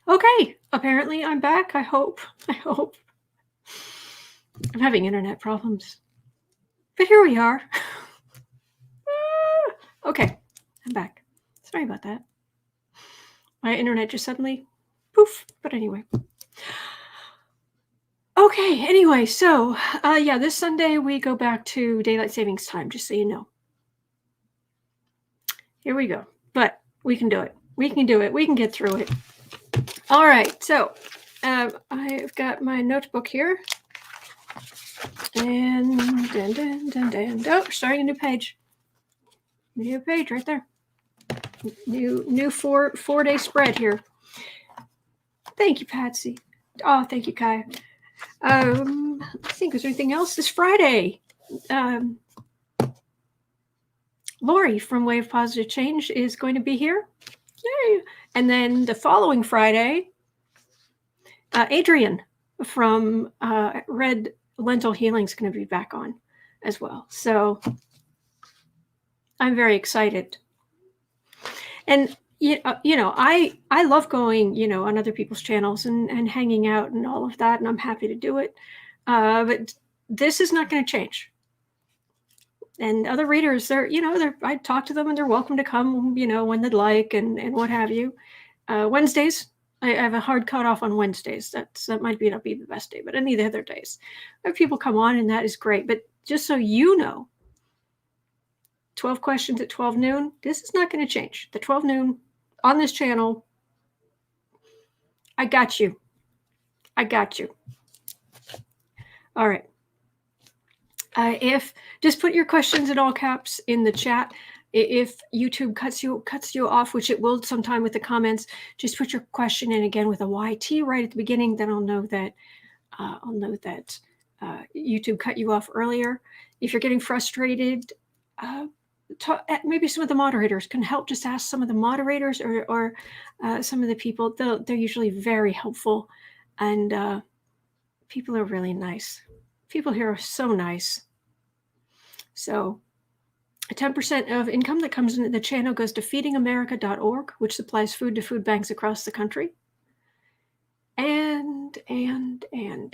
Okay, apparently I'm back. I hope. I'm having internet problems. But here we are. Okay, I'm back. Sorry about that. My internet just suddenly poof. But anyway. Okay, anyway, so yeah, this Sunday we go back to daylight savings time, just so you know. Here we go. But we can do it. We can do it. We can get through it. All right, so I've got my notebook here. And oh, starting a new page. New page right there. New four-day spread here. Thank you, Patsy. Oh, thank you, Kai. Let's think, is there anything else? This Friday, Lori from Wave Positive Change is going to be here. Yay! And then the following Friday, Adrian from Red Lentil Healing is going to be back on as well. So I'm very excited. And you know, I love going, on other people's channels and hanging out and all of that, and I'm happy to do it. But this is not going to change. And other readers, I talk to them and they're welcome to come, when they'd like and what have you. Wednesdays, I have a hard cutoff on Wednesdays. That might not be the best day, but any of the other days, I have people come on and that is great. But just so you know, 12 questions at 12 noon, this is not going to change. The 12 noon on this channel, I got you. All right. If just put your questions in all caps in the chat. If YouTube cuts you off, which it will sometime with the comments, just put your question in again with a YT right at the beginning. Then I'll know that YouTube cut you off earlier. If you're getting frustrated, maybe some of the moderators can help. Just ask some of the moderators or some of the people. They're usually very helpful, and people are really nice. People here are so nice. So 10% of income that comes into the channel goes to feedingamerica.org, which supplies food to food banks across the country. And I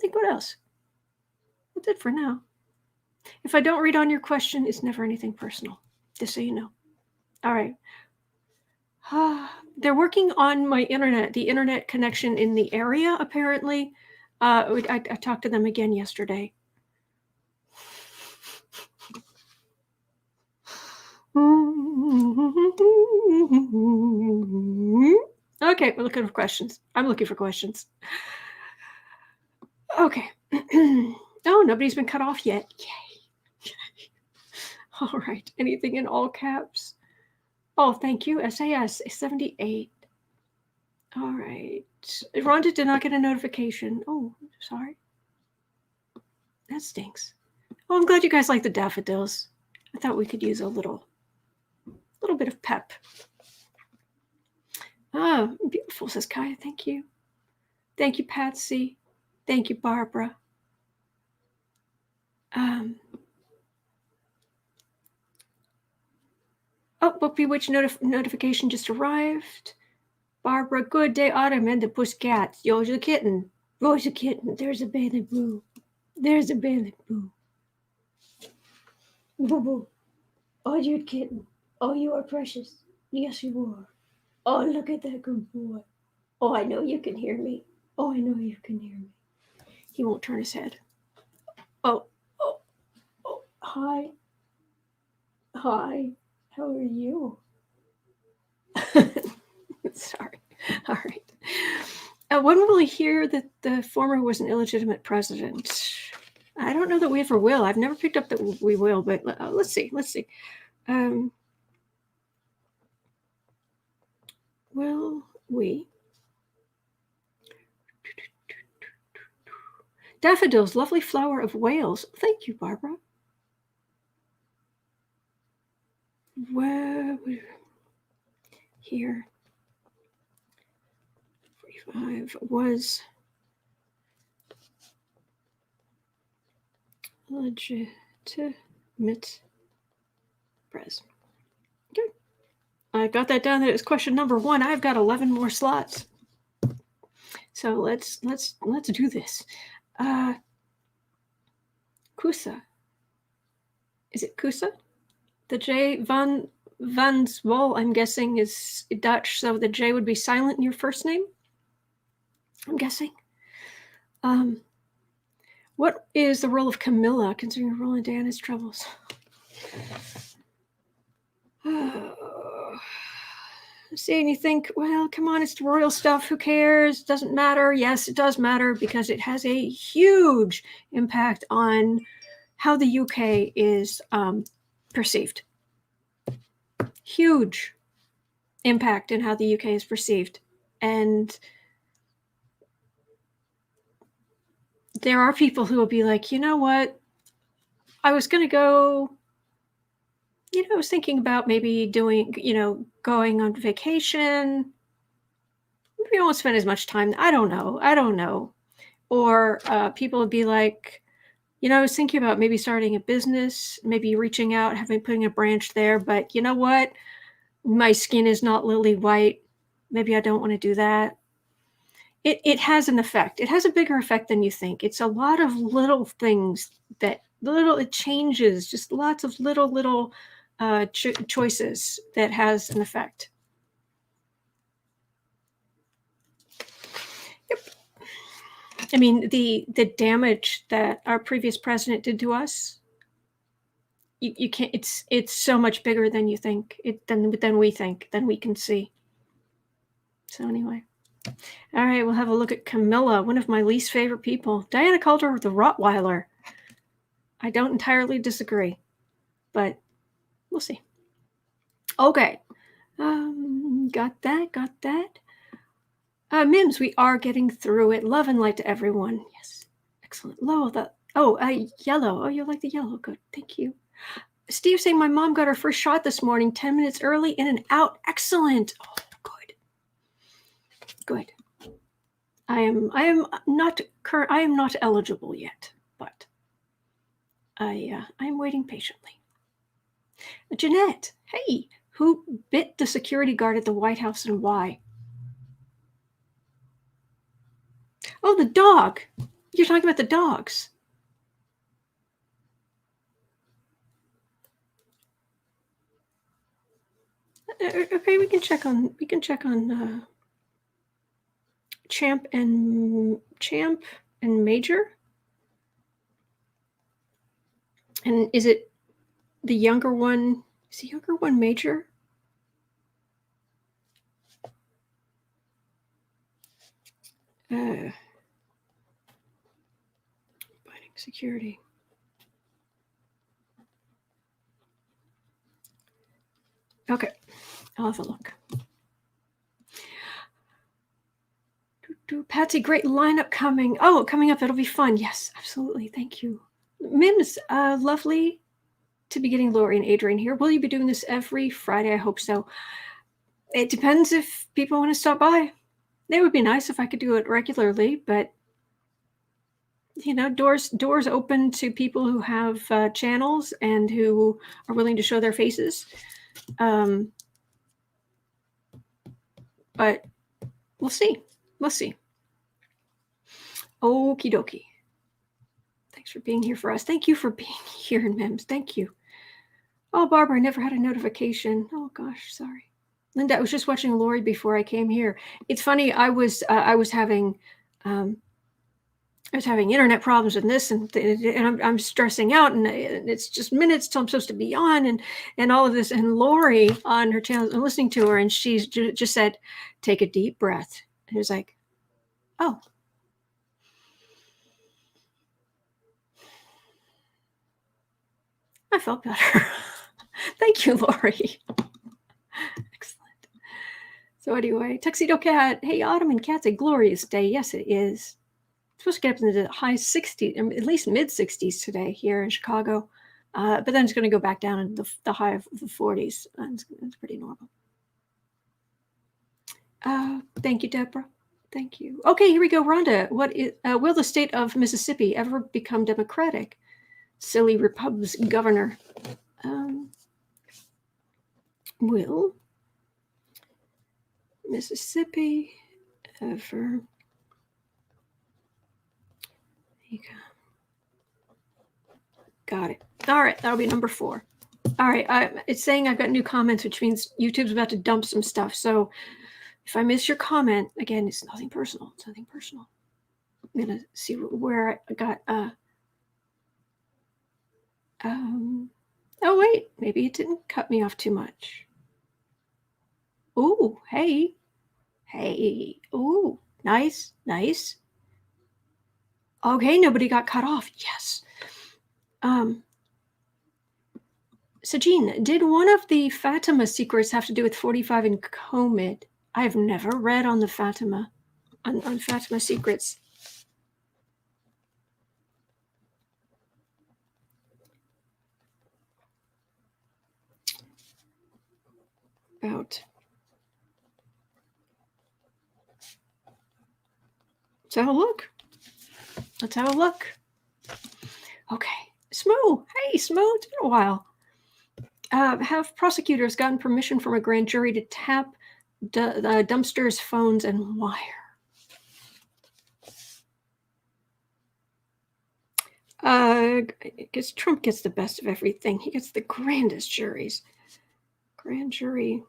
think what else? That's it for now. If I don't read on your question, it's never anything personal, just so you know. All right. They're working on my internet, the internet connection in the area, apparently. I talked to them again yesterday. Okay, we're looking for questions. I'm looking for questions. Okay. Oh, nobody's been cut off yet. Yay. All right. Anything in all caps? Oh, thank you. SAS 78. All right. Rhonda did not get a notification. Oh, sorry. That stinks. Oh, I'm glad you guys like the daffodils. I thought we could use a little bit of pep. Ah, beautiful, says Kaya. Thank you. Thank you, Patsy. Thank you, Barbara. Book Bewitched notification just arrived. Barbara, good day, Autumn, and the pussycats. Yo's a kitten. Yo's a kitten. There's a Bailey Boo. There's a Bailey Boo. Boo Boo. Oh, you kitten. Oh, you are precious. Yes, you are. Oh, look at that good boy. Oh, I know you can hear me. Oh, I know you can hear me. He won't turn his head. Oh. Hi. Hi. How are you? Sorry. All right. When will we hear that the former was an illegitimate president? I don't know that we ever will. I've never picked up that we will, but let's see. Will we? Daffodils, lovely flower of Wales. Thank you, Barbara. Where here 45 was legitimate president. Okay. I got that down. That it's question number 1. I've got 11 more slots. So let's do this. Kusa. Is it Kusa? The J Van Zwol, I'm guessing, is Dutch, so the J would be silent in your first name. I'm guessing. What is the role of Camilla, considering her role in Diana's troubles? See, and you think, well, come on, it's the royal stuff. Who cares? Doesn't matter. Yes, it does matter because it has a huge impact on how the UK is perceived. Huge impact in how the UK is perceived. And there are people who will be like, you know what? I was going to go, I was thinking about maybe doing, going on vacation. Maybe I won't spend as much time. I don't know. Or people would be like, I was thinking about maybe starting a business, maybe reaching out, putting a branch there. But you know what? My skin is not lily white. Maybe I don't want to do that. It has an effect. It has a bigger effect than you think. It's a lot of little things it changes, just lots of little choices that has an effect. Yep. I mean, the damage that our previous president did to us, you can't. It's so much bigger than you think. Than we think, than we can see. So anyway. All right, we'll have a look at Camilla, one of my least favorite people. Diana called her the Rottweiler. I don't entirely disagree, but we'll see. Okay, got that. Mims, we are getting through it. Love and light to everyone. Yes, excellent. Yellow. Oh, you like the yellow. Good, thank you. Steve saying my mom got her first shot this morning, 10 minutes early, in and out. Excellent. Oh, good. I am not eligible yet, but I'm waiting patiently. Jeanette, hey, who bit the security guard at the White House and why? Oh, the dog. You're talking about the dogs. Okay, we can check on Champ and Major. And is it the younger one? Is the younger one Major? Finding security. Okay, I'll have a look. Patsy, great lineup coming. Oh, coming up, it'll be fun. Yes, absolutely. Thank you. Mims, lovely to be getting Lori and Adrian here. Will you be doing this every Friday? I hope so. It depends if people want to stop by. It would be nice if I could do it regularly, but doors open to people who have channels and who are willing to show their faces. But we'll see. Okie dokie. Thanks for being here for us. Thank you for being here, Mims. Thank you. Oh, Barbara, I never had a notification. Oh gosh, sorry. Linda, I was just watching Lori before I came here. It's funny. I was having internet problems and this, and I'm stressing out, and it's just minutes till I'm supposed to be on, and all of this. And Lori on her channel, I'm listening to her, and she's just said, "Take a deep breath." And it was like, oh. I felt better. Thank you, Lori. Excellent. So anyway, Tuxedo Cat. Hey, autumn and cat's a glorious day. Yes, it is. It's supposed to get up into the high 60s, at least mid 60s today here in Chicago. But then it's going to go back down in the high of the 40s. It's pretty normal. Thank you, Deborah. Thank you. Okay, here we go. Rhonda, will the state of Mississippi ever become Democratic? Silly Republican governor. Will Mississippi ever. There you go. Got it. All right, that'll be number 4. All right, it's saying I've got new comments, which means YouTube's about to dump some stuff. So if I miss your comment, again, it's nothing personal. It's nothing personal. I'm gonna see where I got. Oh wait, maybe it didn't cut me off too much. Ooh, hey, ooh, nice. Okay, nobody got cut off. Yes. Sajine, did one of the Fatima secrets have to do with 45 and Comid? I've never read on the Fatima, on Fatima secrets. About. Let's have a look. Okay. Smoo. Hey, Smoo. It's been a while. Have prosecutors gotten permission from a grand jury to tap dumpsters, phones, and wire? Because Trump gets the best of everything. He gets the grandest juries. Grand jury.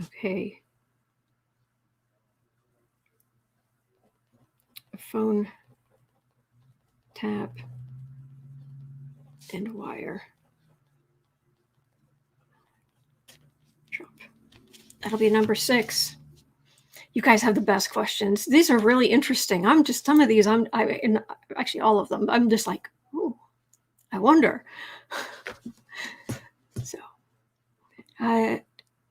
Okay. A phone, tap, and wire. Trump. That'll be number 6. You guys have the best questions. These are really interesting. Some of these, actually all of them. I'm just like, ooh, I wonder. So,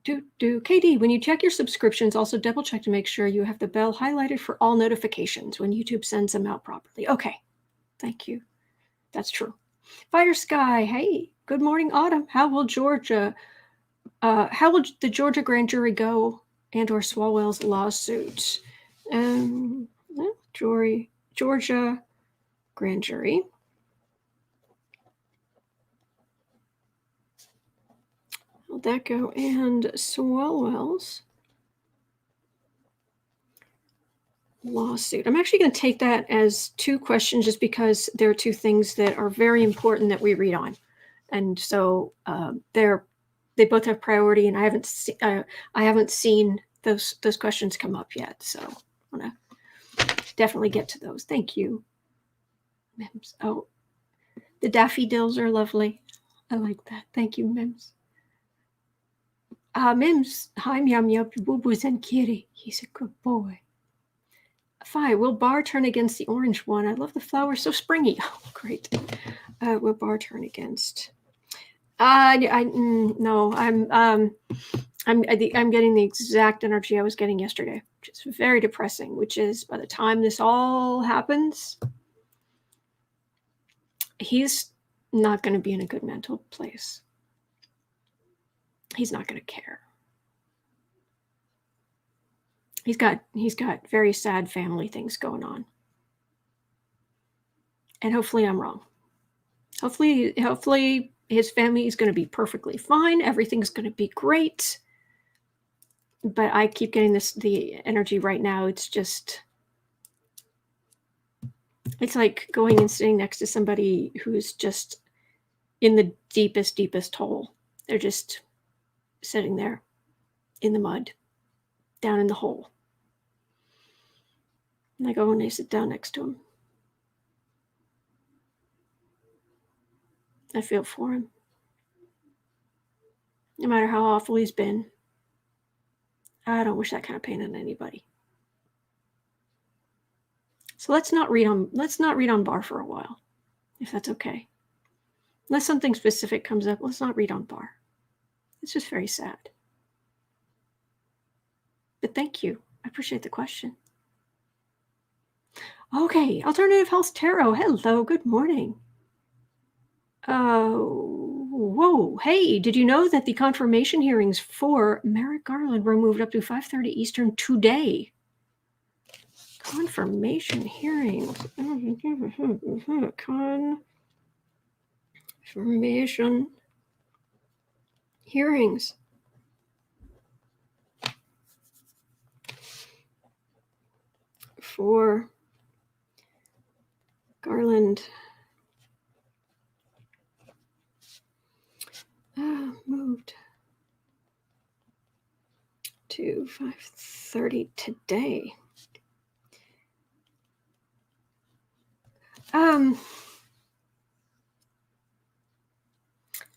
KD, when you check your subscriptions, also double check to make sure you have the bell highlighted for all notifications when YouTube sends them out properly. Okay, thank you. That's true. Fire Sky, hey, good morning, Autumn. How will the Georgia grand jury go and/or Swalwell's lawsuit? Georgia grand jury. How'd that go? And Swalwell's lawsuit. I'm actually going to take that as 2 questions just because there are 2 things that are very important that we read on. And so they both have priority, and I haven't seen those questions come up yet. So I want to definitely get to those. Thank you, Mims. Oh, the daffodils are lovely. I like that. Thank you, Mims. Mims, hi, Yum Yum, Boo Boos and Kitty. He's a good boy. 5, will Barr turn against the orange one? I love the flowers, so springy. Oh, great. Will Barr turn against? No, I'm getting the exact energy I was getting yesterday, which is very depressing. Which is, by the time this all happens, he's not going to be in a good mental place. He's not going to care. He's got very sad family things going on. And hopefully I'm wrong. Hopefully his family is going to be perfectly fine. Everything's going to be great. But I keep getting the energy right now. It's like going and sitting next to somebody who's just in the deepest hole. They're just sitting there in the mud, down in the hole. And I go and I sit down next to him. I feel for him. No matter how awful he's been, I don't wish that kind of pain on anybody. So let's not read on Barr for a while, if that's okay. Unless something specific comes up, let's not read on Barr. It's just very sad. But thank you. I appreciate the question. Okay, Alternative Health Tarot. Hello, good morning. Whoa. Hey, did you know that the confirmation hearings for Merrick Garland were moved up to 5:30 Eastern today? Confirmation hearings. Confirmation hearings. for Garland moved to 5:30 today.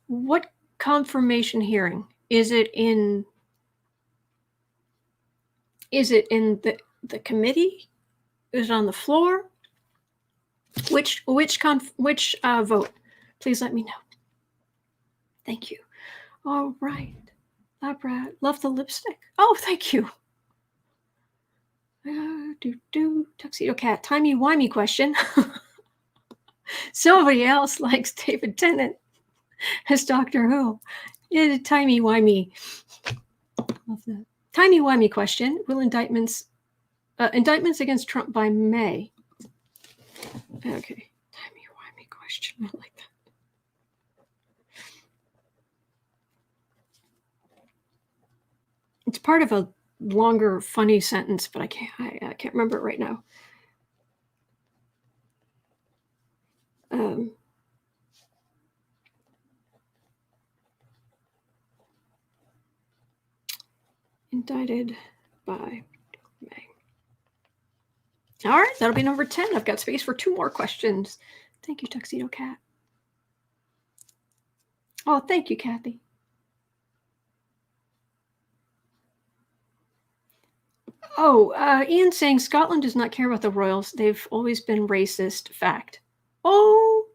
What confirmation hearing? Is it in the committee? Is it on the floor? Which vote? Please let me know. Thank you. All right. Labrat, love the lipstick. Oh, thank you. Tuxedo Cat, timey-wimey question. Somebody else likes David Tennant as Doctor Who. Yeah, timey-wimey. Love that. Timey-wimey question. Will indictments against Trump by May? Okay. Timey-wimey question. I like that. It's part of a longer, funny sentence, but I can't remember it right now. Indicted by May. All right, that'll be number 10. I've got space for 2 more questions. Thank you, Tuxedo Cat. Oh, thank you, Kathy. Oh, Ian saying Scotland does not care about the royals. They've always been racist. Fact. Oh,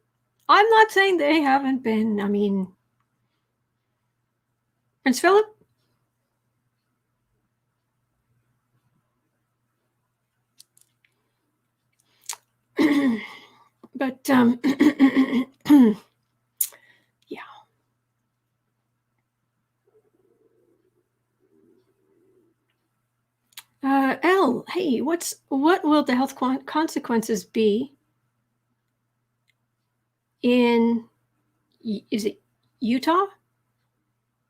I'm not saying they haven't been. I mean, Prince Philip? But, yeah. L, hey, what will the health consequences be in, is it Utah?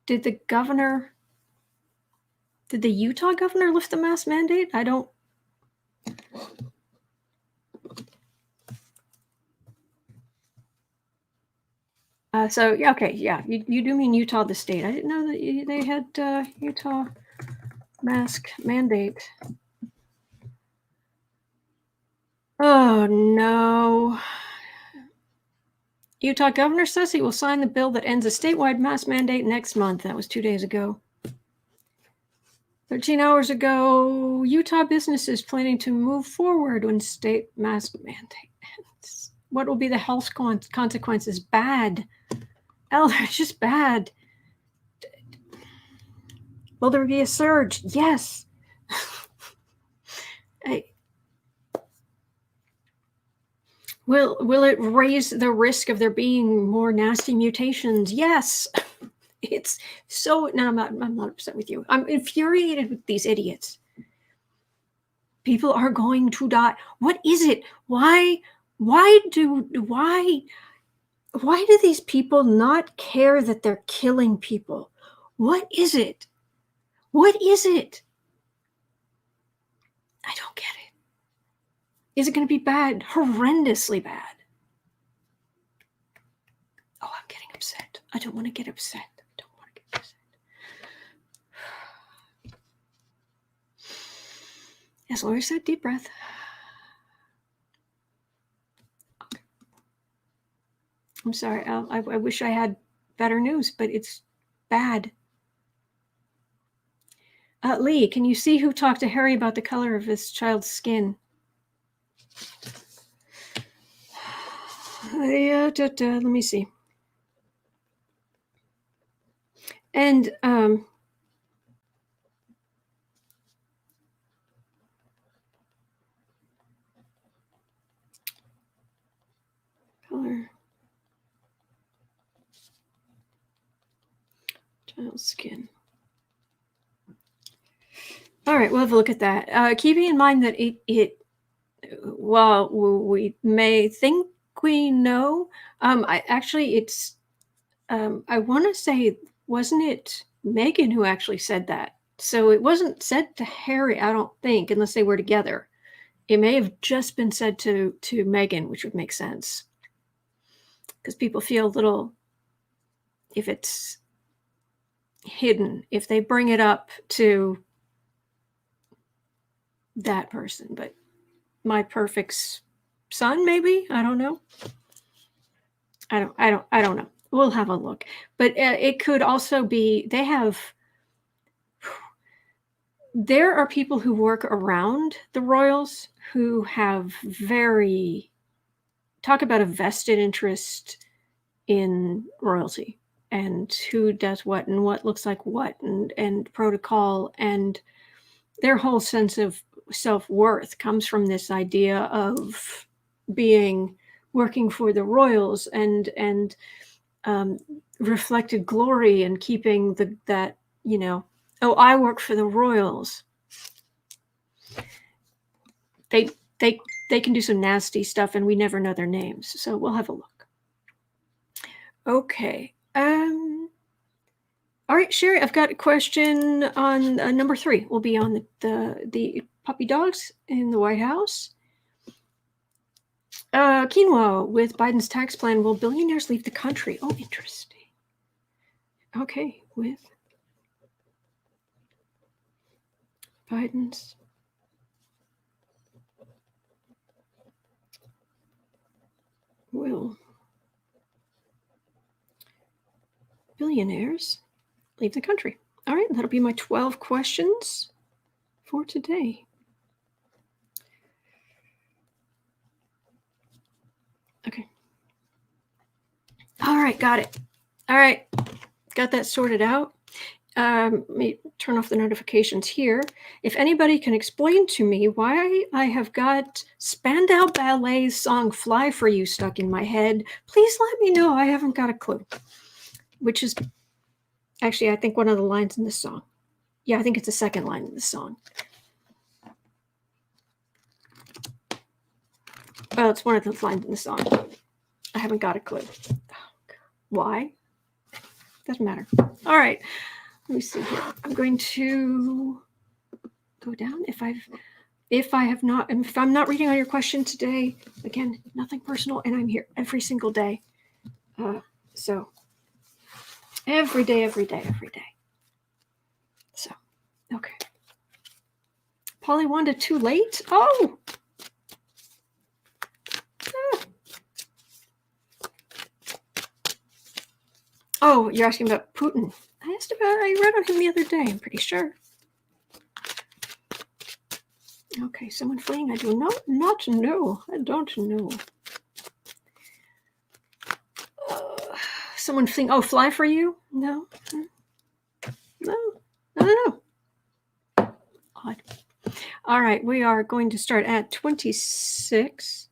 Did the Utah governor lift the mask mandate? I don't. So, yeah, okay, yeah, you do mean Utah, the state. I didn't know that they had Utah mask mandate. Oh, no. Utah governor says he will sign the bill that ends a statewide mask mandate next month. That was 2 days ago. 13 hours ago, Utah businesses planning to move forward when state mask mandate ends. What will be the health consequences? Bad. They're just bad. Will there be a surge? Yes. Will it raise the risk of there being more nasty mutations? Yes. It's so. No, I'm not upset with you. I'm infuriated with these idiots. People are going to die. What is it? Why do these people not care that they're killing people? What is it? What is it? I don't get it. Is it going to be bad? Horrendously bad. Oh, I'm getting upset. I don't want to get upset. As Lori said, deep breath. Okay. I'm sorry. I wish I had better news, but it's bad. Lee, can you see who talked to Harry about the color of his child's skin? Let me see. And color, child's skin. All right, we'll have a look at that. Keeping in mind that while we may think we know, it's. I want to say, wasn't it Meghan who actually said that? So it wasn't said to Harry, I don't think, unless they were together. It may have just been said to Meghan, which would make sense. Because people feel a little, if it's hidden, if they bring it up to that person. But my perfect son, maybe? I don't know. I don't know. We'll have a look. But it could also be, there are people who work around the royals who have talk about a vested interest in royalty and who does what and what looks like what and protocol, and their whole sense of self-worth comes from this idea of working for the royals and reflected glory and keeping that, oh, I work for the royals. They can do some nasty stuff and we never know their names. So we'll have a look. Okay. All right, Sherry, I've got a question on number 3. We'll be on the puppy dogs in the White House. Quinoa, with Biden's tax plan, will billionaires leave the country? Oh, interesting. Okay, with Biden's will billionaires leave the country? All right, that'll be my 12 questions for today. Okay. All right, got it. All right, got that sorted out. Let me turn off the notifications here. If anybody can explain to me why I have got Spandau Ballet's song Fly For You stuck in my head, please let me know. I haven't got a clue. Which is actually, I think, one of the lines in the song. Yeah, I think it's the second line in the song. Oh, it's one of the lines in the song. I haven't got a clue. Why? Doesn't matter. All right. Let me see here. I'm going to go down. If I'm not reading all your questions today, again, nothing personal, and I'm here every single day. So every day. So, okay. Polly Wanda, too late? Oh! Oh, you're asking about Putin. I read on him the other day, I'm pretty sure. Okay, someone fleeing. I do not know. I don't know. Someone fleeing. Oh, Fly For You? No. Odd. All right, we are going to start at 26.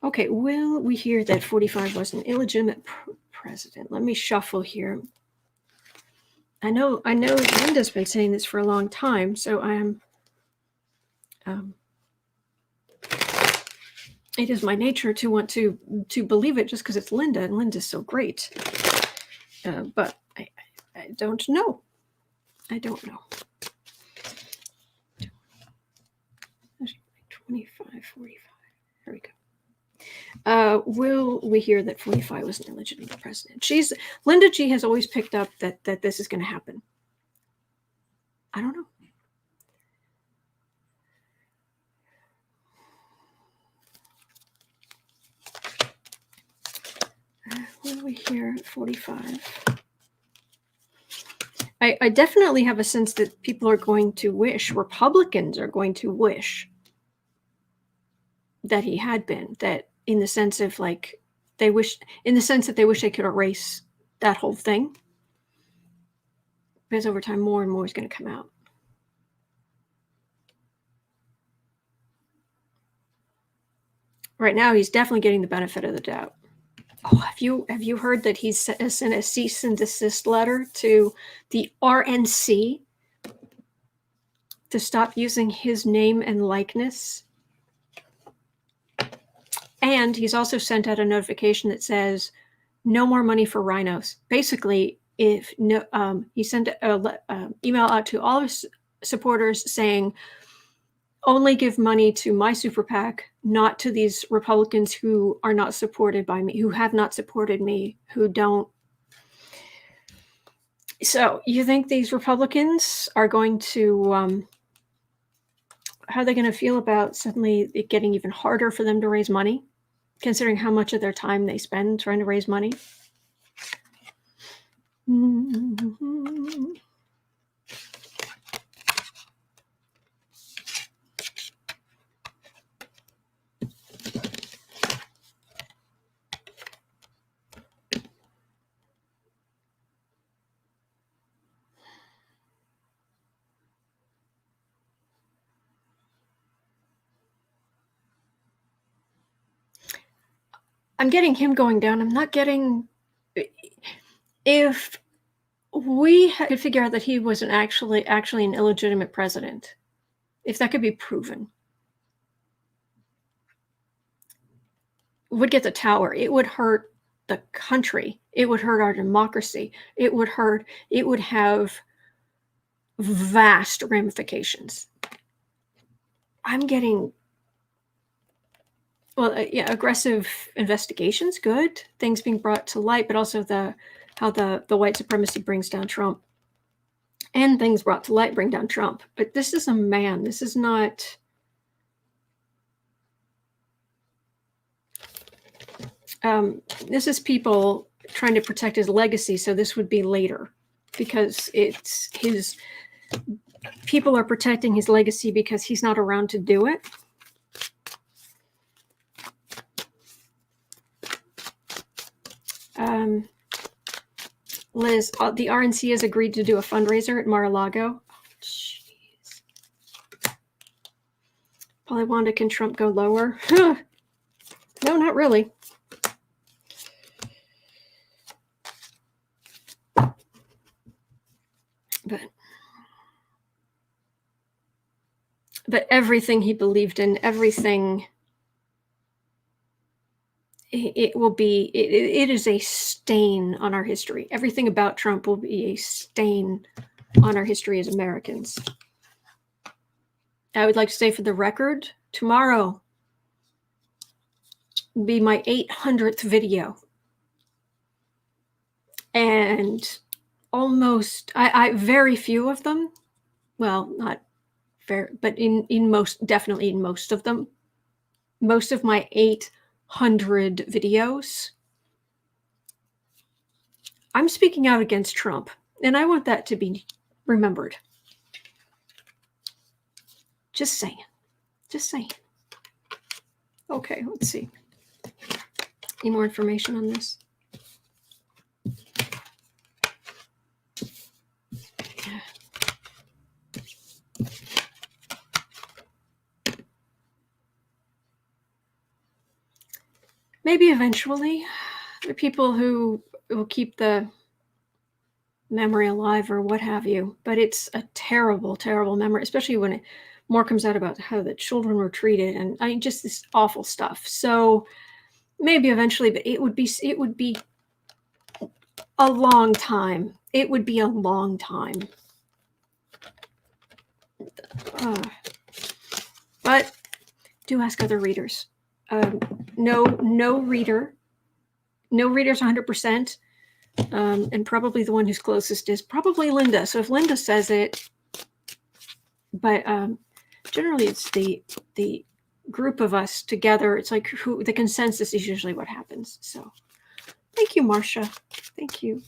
Okay, will we hear that 45 was an illegitimate president? Let me shuffle here. I know Linda's been saying this for a long time, so I am it is my nature to want to believe it just because it's Linda, and Linda's so great. But I don't know. I don't know. 25, 45. Here we go. Will we hear that 45 was an illegitimate president? Linda G has always picked up that this is going to happen. I don't know. Will we hear 45? I definitely have a sense that people are going to wish, Republicans are going to wish that he had been, that in the sense of like, they wish they could erase that whole thing. Because over time, more and more is going to come out. Right now, he's definitely getting the benefit of the doubt. Oh, have you heard that he's sent a cease and desist letter to the RNC to stop using his name and likeness? And he's also sent out a notification that says no more money for rhinos. Basically, he sent an email out to all his supporters saying, only give money to my super PAC, not to these Republicans who are not supported by me, who have not supported me, who don't. So you think these Republicans are going to, how are they going to feel about suddenly it getting even harder for them to raise money, considering how much of their time they spend trying to raise money? Mm-hmm. I'm getting him going down. I'm not getting. If we could figure out that he wasn't actually an illegitimate president, if that could be proven, it would get the tower. It would hurt the country. It would hurt our democracy. It would have vast ramifications. I'm getting, well, yeah, aggressive investigations, good. Things being brought to light, but also how the white supremacy brings down Trump. And things brought to light bring down Trump. But this is a man. This is not... this is people trying to protect his legacy, so this would be later. Because it's his... People are protecting his legacy because he's not around to do it. Liz, the RNC has agreed to do a fundraiser at Mar-a-Lago. Oh, jeez. Probably wonder, can Trump go lower? No, not really. But everything he believed in, everything... It will be, it is a stain on our history. Everything about Trump will be a stain on our history as Americans. I would like to say, for the record, tomorrow will be my 800th video. And almost, I very few of them, well, not very, but definitely in most of them, most of my 800 videos, I'm speaking out against Trump, and I want that to be remembered. Just saying. Just saying. Okay, let's see. Any more information on this? Maybe eventually, the people who will keep the memory alive or what have you, but it's a terrible, terrible memory, especially when more comes out about how the children were treated, and I mean, just this awful stuff. So maybe eventually, but it would be a long time. It would be a long time. But do ask other readers. No reader's 100%, and probably the one who's closest is probably Linda. So if Linda says it, but generally it's the group of us together. It's like the consensus is usually what happens. So thank you, Marcia. Thank you.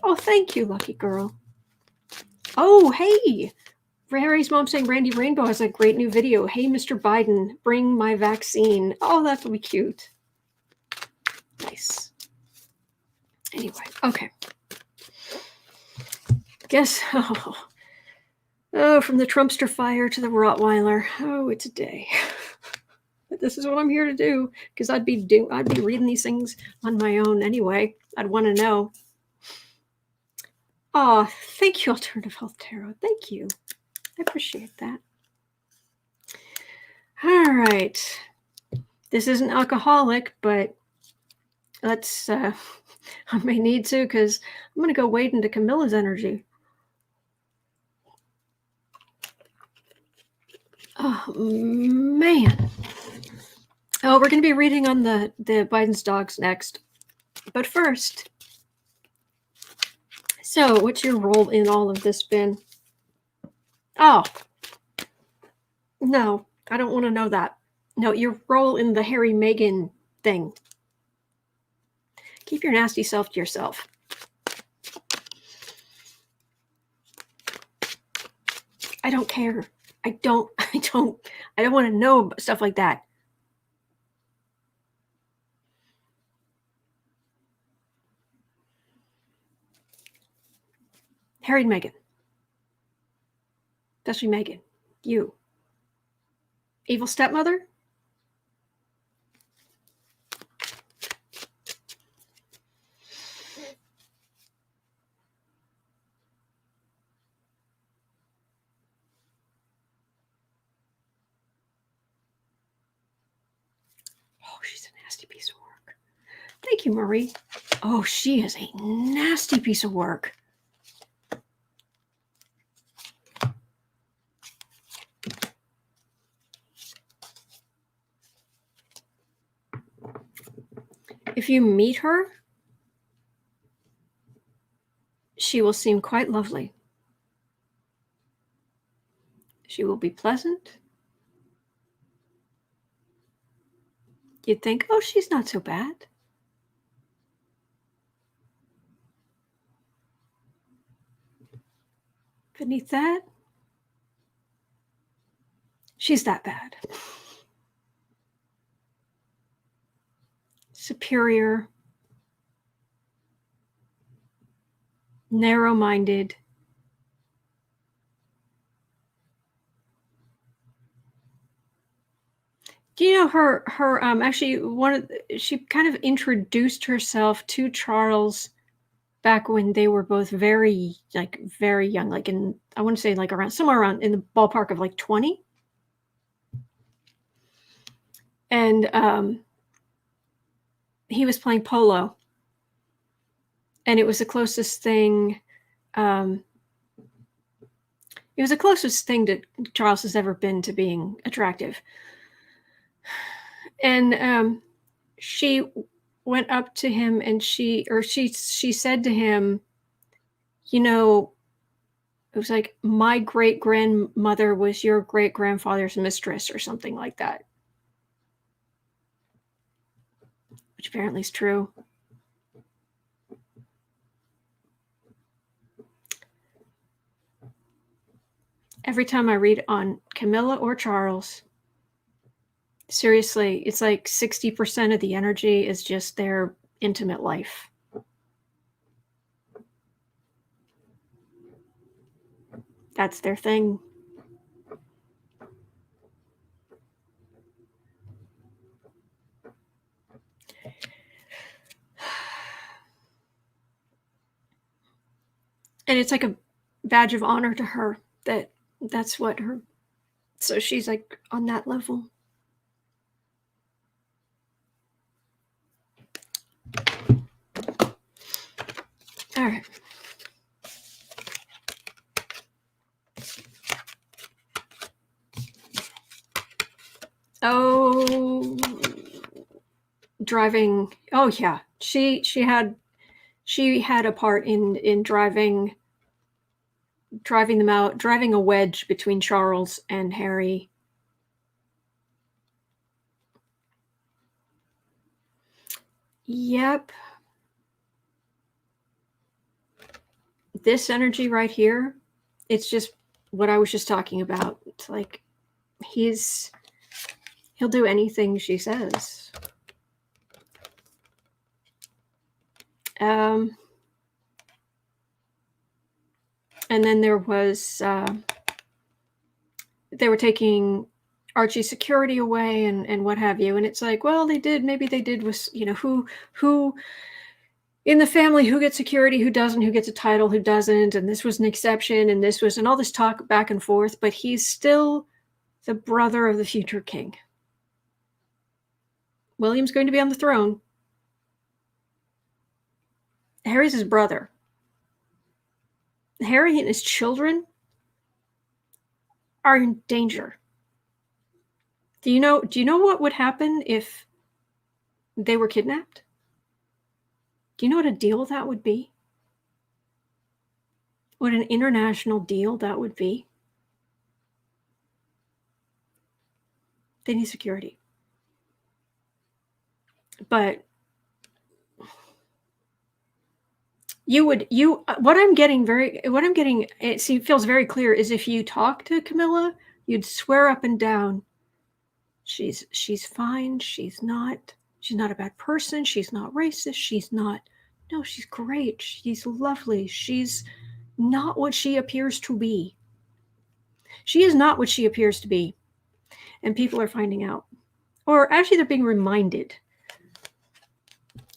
Oh, thank you, lucky girl. Oh, hey. Harry's mom saying Randy Rainbow has a great new video. Hey, Mr. Biden, bring my vaccine. Oh, that would be cute. Nice. Anyway, okay. Guess, from the Trumpster fire to the Rottweiler. Oh, it's a day. But this is what I'm here to do, because I'd be reading these things on my own anyway. I'd want to know. Oh, thank you, Alternative Health Tarot. Thank you. I appreciate that. All right. This isn't alcoholic, but let's, I may need to, because I'm going to go wade into Camilla's energy. Oh, man. Oh, we're going to be reading on the Biden's dogs next. But first, so what's your role in all of this been? Oh, no, I don't want to know that. No, your role in the Harry Meghan thing. Keep your nasty self to yourself. I don't care. I don't want to know stuff like that. Harry and Meghan. Especially Meghan. You. Evil stepmother? Oh, she's a nasty piece of work. Thank you, Marie. Oh, she is a nasty piece of work. If you meet her, she will seem quite lovely. She will be pleasant. You'd think, oh, she's not so bad. Beneath that, she's that bad. Superior, narrow-minded. Do you know her actually she kind of introduced herself to Charles back when they were both very young, like in, I want to say like somewhere around in the ballpark of like 20. And he was playing polo. And it was the closest thing that Charles has ever been to being attractive. And she went up to him and she said to him, you know, it was like, my great grandmother was your great grandfather's mistress or something like that. Which apparently is true. Every time I read on Camilla or Charles, seriously, it's like 60% of the energy is just their intimate life. That's their thing. And it's like a badge of honor to her that's what her, so she's like on that level. All right. Oh, driving. Oh yeah, she had a part in driving them out, driving a wedge between Charles and Harry. Yep. This energy right here, it's just what I was just talking about. It's like he'll do anything she says. And then there was they were taking Archie's security away and what have you, and it's like, well, maybe they did was, you know, who in the family, who gets security, who doesn't, who gets a title, who doesn't, and this was an exception, and this was, and all this talk back and forth, but he's still the brother of the future king. William's going to be on the throne. Harry's his brother. Harry and his children are in danger. Do you know what would happen if they were kidnapped? Do you know what a deal that would be? What an international deal that would be? They need security. But what I'm getting, it feels very clear, is if you talk to Camilla, you'd swear up and down, she's fine, she's not a bad person, she's not racist, she's great, she's lovely, she's not what she appears to be. She is not what she appears to be. And people are finding out. Or actually, they're being reminded.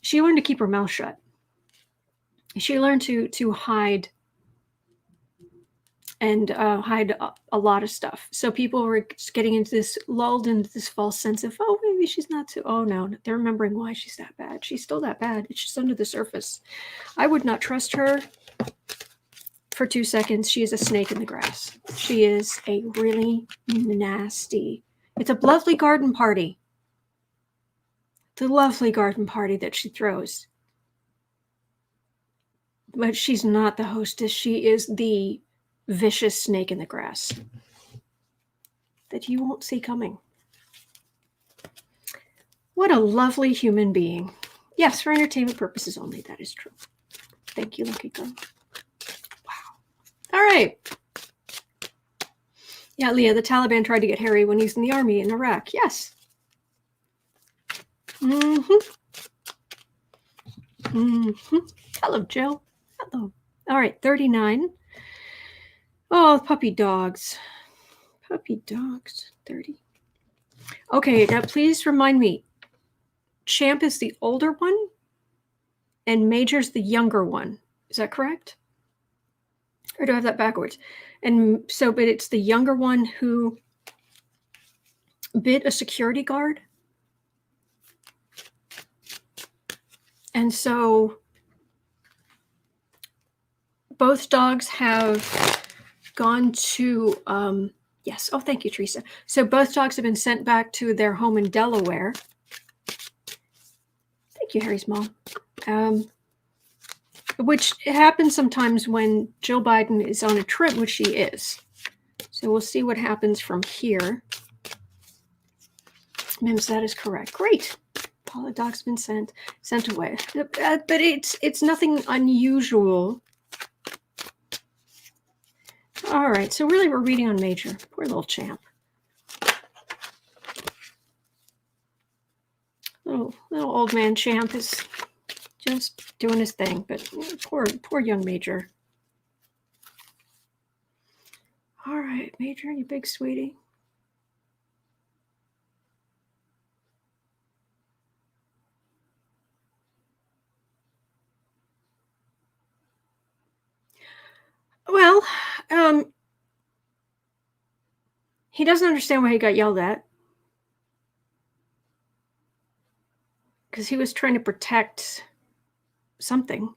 She learned to keep her mouth shut. She learned to hide and hide a lot of stuff. So people were getting lulled into this false sense of, oh, maybe she's not so. Oh, no, they're remembering why she's that bad. She's still that bad. It's just under the surface. I would not trust her for 2 seconds. She is a snake in the grass. She is a really nasty. It's a lovely garden party. The lovely garden party that she throws. But she's not the hostess. She is the vicious snake in the grass that you won't see coming. What a lovely human being. Yes, for entertainment purposes only. That is true. Thank you, lucky girl. All right. Yeah, Leah, the Taliban tried to get Harry when he's in the army in Iraq. Yes. Hello, Jill. Hello. All right, 39. Oh, puppy dogs. Puppy dogs, 30. Okay, now please remind me. Champ is the older one, and Major's the younger one. Is that correct? Or do I have that backwards? And so, but it's the younger one who bit a security guard. And so both dogs have gone to, yes. Oh, thank you, Teresa. So both dogs have been sent back to their home in Delaware. Thank you, Harry's mom. Which happens sometimes when Jill Biden is on a trip, which she is. So we'll see what happens from here. Mims, that is correct. Great. All the dogs have been sent away. But it's nothing unusual. All right, so really we're reading on Major. Poor little champ. Little old man champ is just doing his thing, but poor young Major. All right, Major, you big sweetie. Well, he doesn't understand why he got yelled at. Because he was trying to protect something.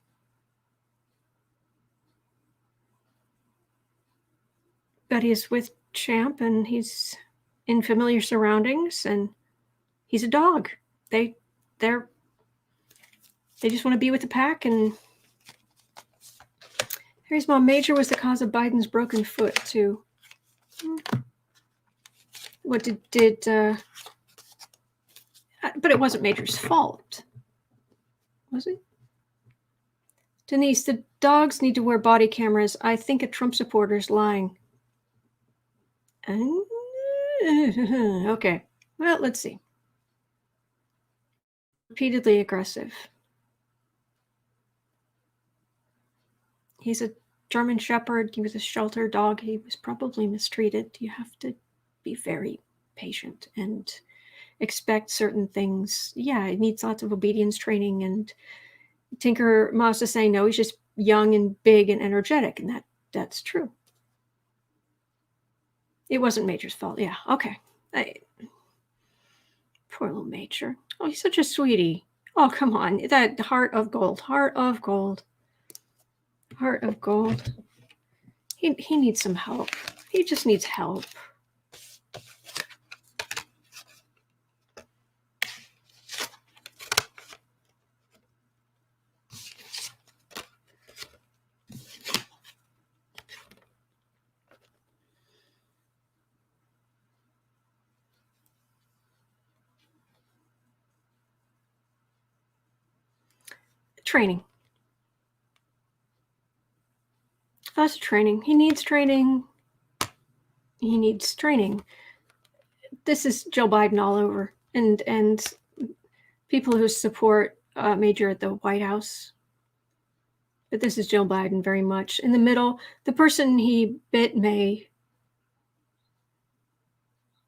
But he's with Champ and he's in familiar surroundings and he's a dog. They just want to be with the pack. And Harry's mom, Major was the cause of Biden's broken foot too. What but it wasn't Major's fault, was it? Denise, the dogs need to wear body cameras. I think a Trump supporter is lying. Okay, well, let's see. Repeatedly aggressive. He's a German Shepherd. He was a shelter dog. He was probably mistreated. You have to be very patient and expect certain things. Yeah, it needs lots of obedience training. And Tinker Moss is saying, no, he's just young and big and energetic. And that's true. It wasn't Major's fault. Yeah, okay. Poor little Major. Oh, he's such a sweetie. Oh, come on. That heart of gold. Heart of gold. Heart of gold. He needs some help. He just needs help. Training. Lots of training. He needs training. He needs training. This is Joe Biden all over, and people who support Major at the White House. But this is Joe Biden very much in the middle. The person he bit may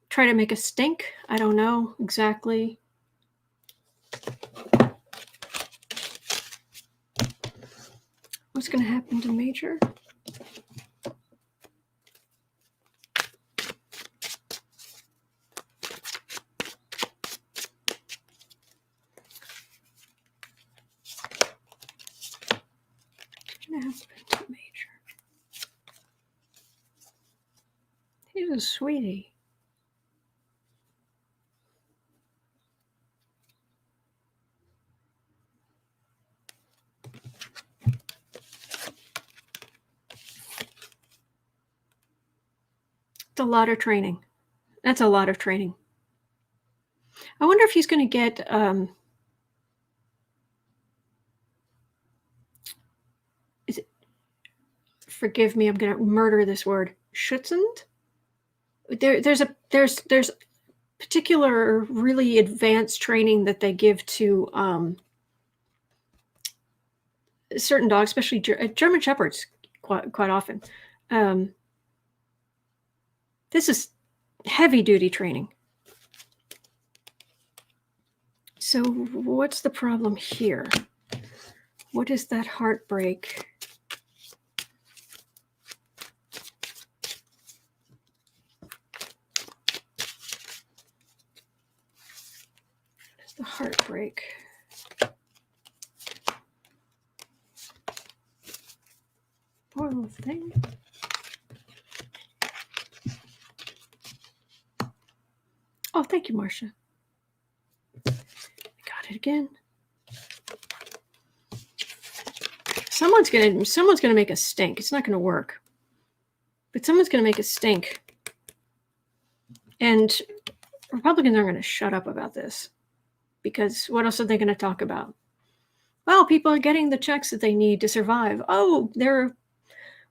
try to make a stink. I don't know exactly. What's going to happen to Major? Major. He's a sweetie. It's a lot of training. That's a lot of training. I wonder if he's going to get is it, forgive me, I'm going to murder this word, schützend? There's particular really advanced training that they give to certain dogs, especially German Shepherds, quite often. This is heavy duty training. So what's the problem here? What is that heartbreak? What is the heartbreak? Poor little thing. Oh, thank you, Marcia. I got it again. Someone's gonna make a stink. It's not gonna work. But someone's gonna make a stink. And Republicans aren't gonna shut up about this. Because what else are they gonna talk about? Well, people are getting the checks that they need to survive. Oh, there are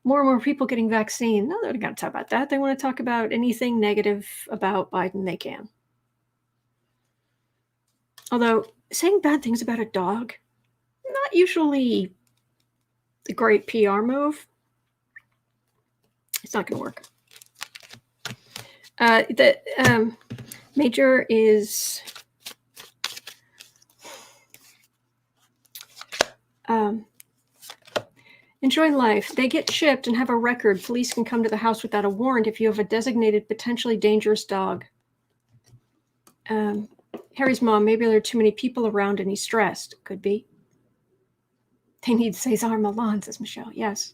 more and more people getting vaccine. No, they're not going to talk about that. They want to talk about anything negative about Biden they can. Although saying bad things about a dog, not usually the great PR move. It's not going to work. The Major is enjoy life. They get shipped and have a record. Police can come to the house without a warrant if you have a designated potentially dangerous dog. Harry's mom, maybe there are too many people around and he's stressed. Could be. They need Cesar Milan, says Michelle. Yes.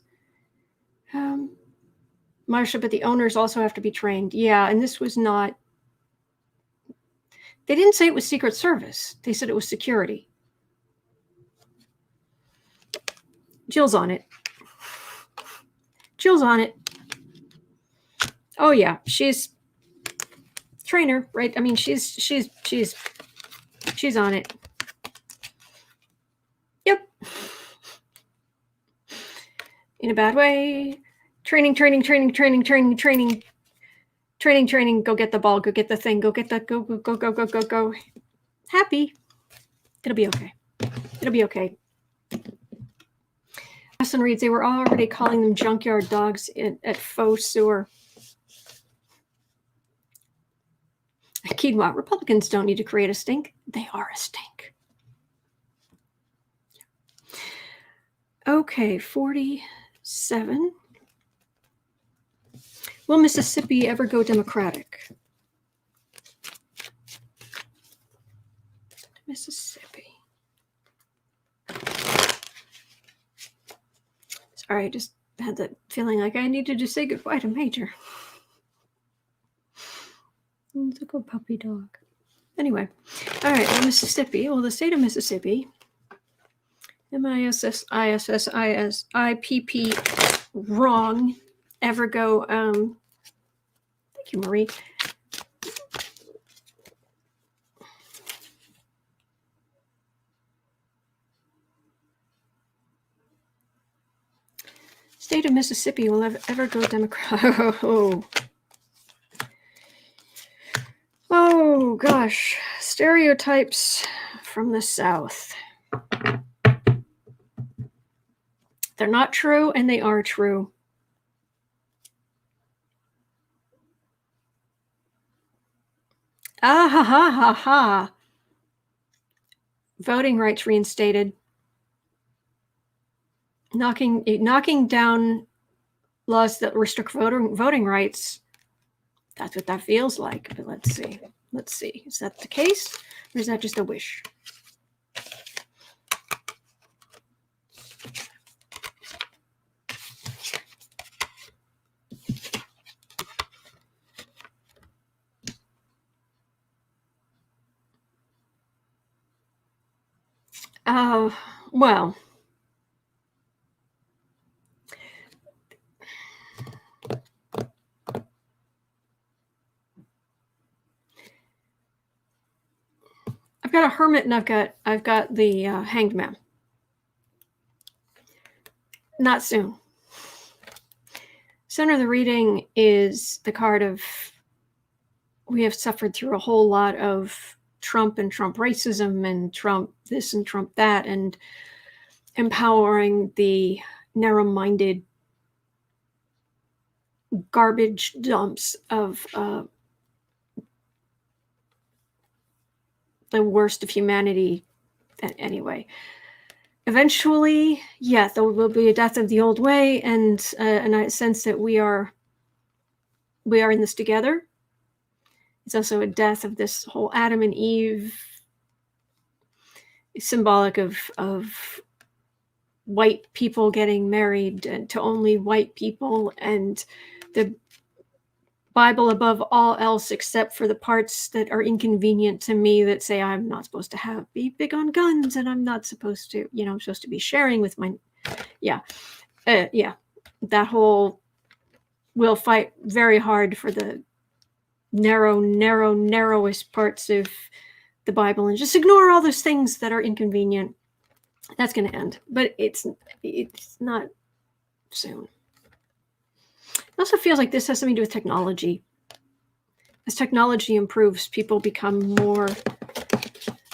Marsha, but the owners also have to be trained. Yeah, and this was not... They didn't say it was Secret Service. They said it was security. Jill's on it. Jill's on it. Oh yeah, she's trainer, right? I mean, she's on it. Yep. In a bad way. Training. Go get the ball. Go get the thing. Go get the go. Happy. It'll be okay. It'll be okay. Austin reads, they were already calling them junkyard dogs at faux sewer. Quinoa, Republicans don't need to create a stink. They are a stink. Okay, 47. Will Mississippi ever go Democratic? Mississippi. Sorry, I just had that feeling like I needed to say goodbye to Major. It's a good puppy dog. Anyway, all right, well, Mississippi. Well, the state of Mississippi, M-I-S-S-I-S-S-I-S-I-P-P, wrong, ever go, thank you, Marie. state of Mississippi will ever go Democrat. Oh, gosh. Stereotypes from the South. They're not true, and they are true. Ah, ha, ha, ha, ha. Voting rights reinstated. Knocking down laws that restrict voting rights. That's what that feels like. But let's see. Is that the case, or is that just a wish? Well, I've got a hermit and I've got the hanged man. Not soon. Center of the reading is the card of we have suffered through a whole lot of Trump and Trump racism and Trump this and Trump that, and empowering the narrow-minded garbage dumps of the worst of humanity. Anyway, eventually, yeah, there will be a death of the old way, and I sense that we are in this together. It's also a death of this whole Adam and Eve, symbolic of white people getting married to only white people, and the Bible above all else, except for the parts that are inconvenient to me that say I'm not supposed to be big on guns, and I'm not supposed to, I'm supposed to be sharing with my, that whole, we'll fight very hard for the narrowest parts of the Bible and just ignore all those things that are inconvenient. That's going to end, but it's not soon. It also feels like this has something to do with technology. As technology improves, people become more,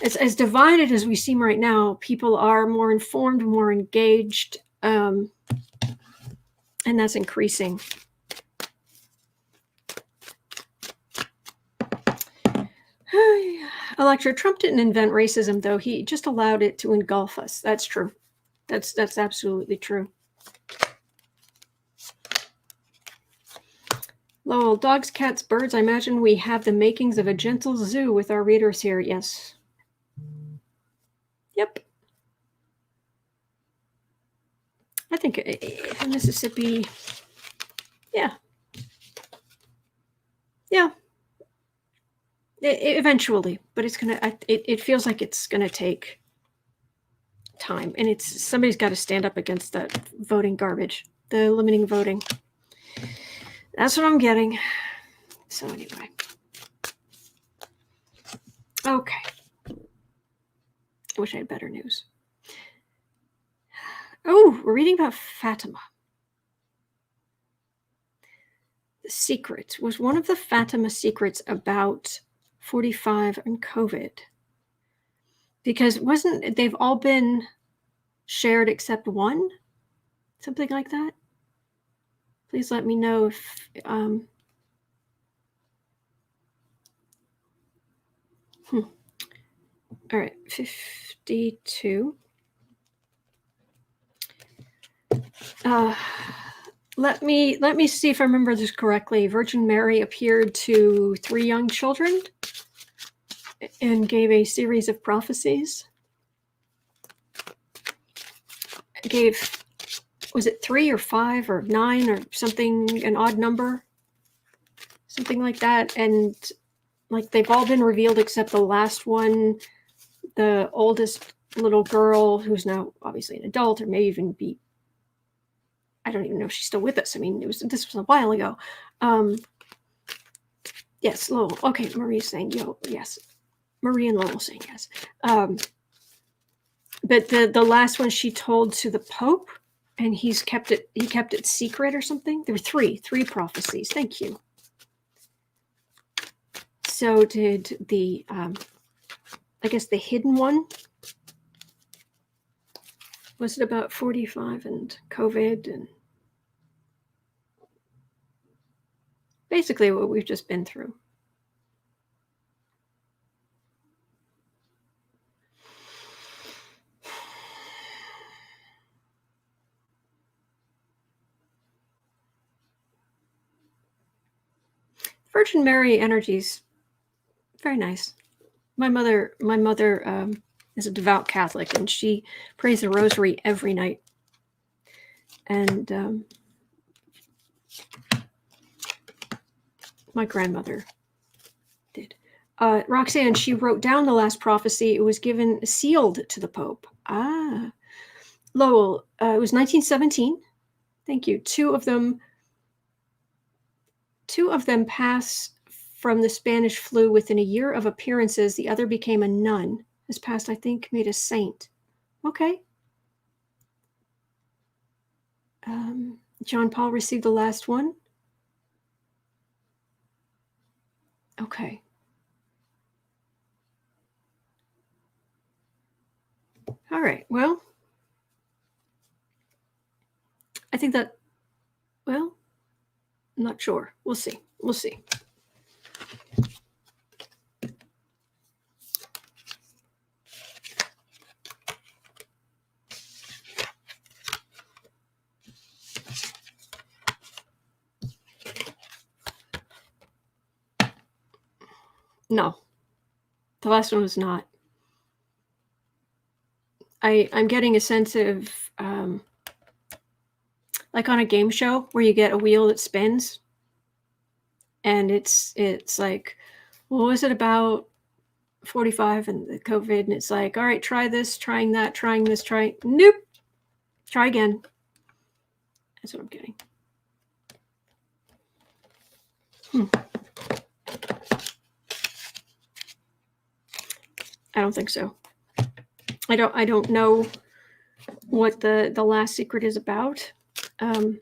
as divided as we seem right now, people are more informed, more engaged, and that's increasing. Electra, Trump didn't invent racism, though. He just allowed it to engulf us. That's true. That's absolutely true. Lowell, dogs, cats, birds. I imagine we have the makings of a gentle zoo with our readers here. Yes. Yep. I think Mississippi. Yeah. Yeah. Eventually, but it's gonna. It feels like it's gonna take time, and somebody's got to stand up against that voting garbage, the limiting voting. That's what I'm getting. So anyway, okay. I wish I had better news. Oh, we're reading about Fatima. The secret was one of the Fatima secrets about 45 and COVID, because they've all been shared except one, something like that. Please let me know if all right, 52. Let me see if I remember this correctly. Virgin Mary appeared to 3 young children and gave a series of prophecies. Was it 3 or 5 or 9 or something, an odd number? Something like that. And like they've all been revealed except the last one, the oldest little girl, who's now obviously an adult, or maybe even be, I don't even know if she's still with us. I mean, this was a while ago. Yes, Lowell. Okay, Marie's saying yes. Marie and Lowell saying yes. But the last one she told to the Pope, and he kept it secret or something. There were three prophecies. Thank you. So did the I guess the hidden one. Was it about 45 and COVID and basically what we've just been through? Virgin Mary energies, very nice. My mother is a devout Catholic, and she prays the rosary every night. And my grandmother did. Roxanne, she wrote down the last prophecy. It was sealed to the Pope. Lowell, it was 1917. Thank you. Two of them pass from the Spanish flu within a year of appearances. The other became a nun. Has passed, I think, made a saint. Okay. John Paul received the last one. Okay. All right. Well, I think that, well, I'm not sure. We'll see. We'll see. No, the last one was not. I'm getting a sense of like on a game show where you get a wheel that spins, and it's like, what was it about 45 and the COVID? And it's like, all right, try this, trying that, trying this, nope, try again. That's what I'm getting. I don't think so. I don't know what the last secret is about. Would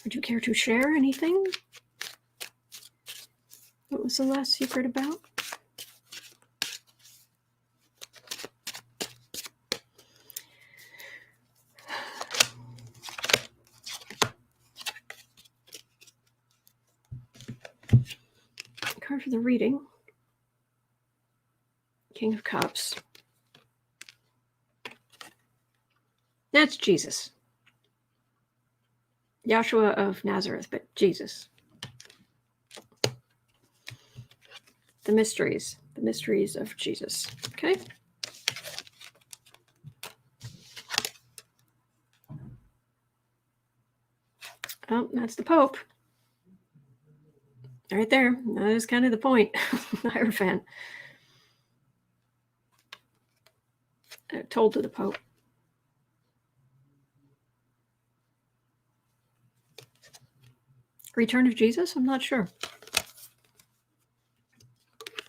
you care to share anything? What was the last secret about? Card for the reading. King of Cups. That's Jesus. Joshua of Nazareth, but Jesus. The mysteries of Jesus. Okay. Oh, that's the Pope. Right there. That is kind of the point. Hierophant. Told to the Pope. Return of Jesus? I'm not sure.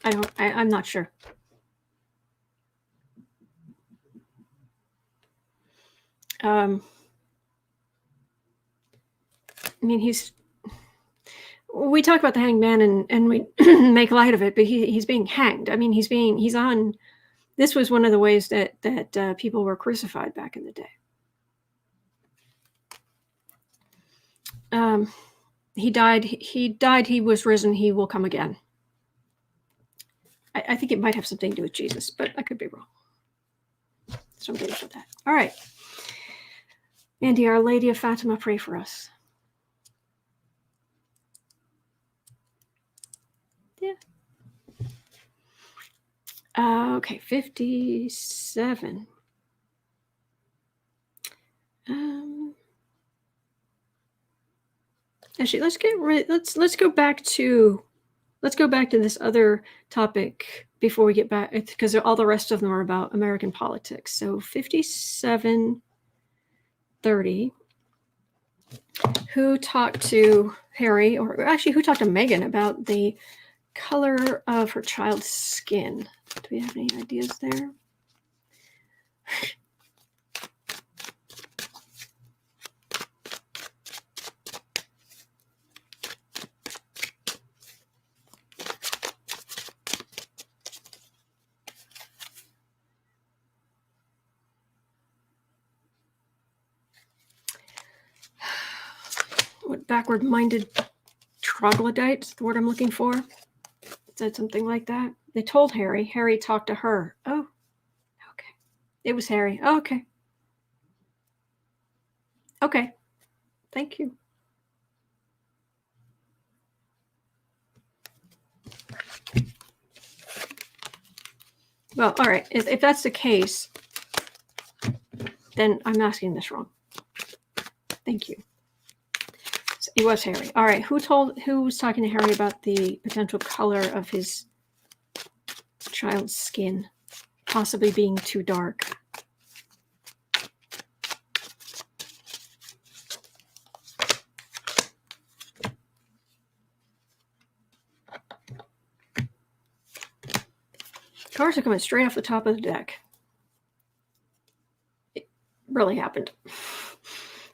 I'm not sure. I mean, we talk about the hanged man and we make light of it, but he's being hanged. I mean, he's on, this was one of the ways that people were crucified back in the day. He died, he was risen, he will come again. I think it might have something to do with Jesus, but I could be wrong. So I'm getting for that. All right. Andy, Our Lady of Fatima, pray for us. Yeah. Okay, 57. Actually, let's go back to this other topic before we get back, because all the rest of them are about American politics. So 5730. Who talked to Harry, or actually who talked to Meghan about the color of her child's skin? Do we have any ideas there? what backward-minded troglodytes, the word I'm looking for, said something like that. They told Harry. Harry talked to her. Oh, okay. It was Harry. Oh, okay. Okay. Thank you. Well, all right. If that's the case, then I'm asking this wrong. Thank you. So it was Harry. All right. Who was talking to Harry about the potential color of his child's skin possibly being too dark? Cars are coming straight off the top of the deck. It really happened.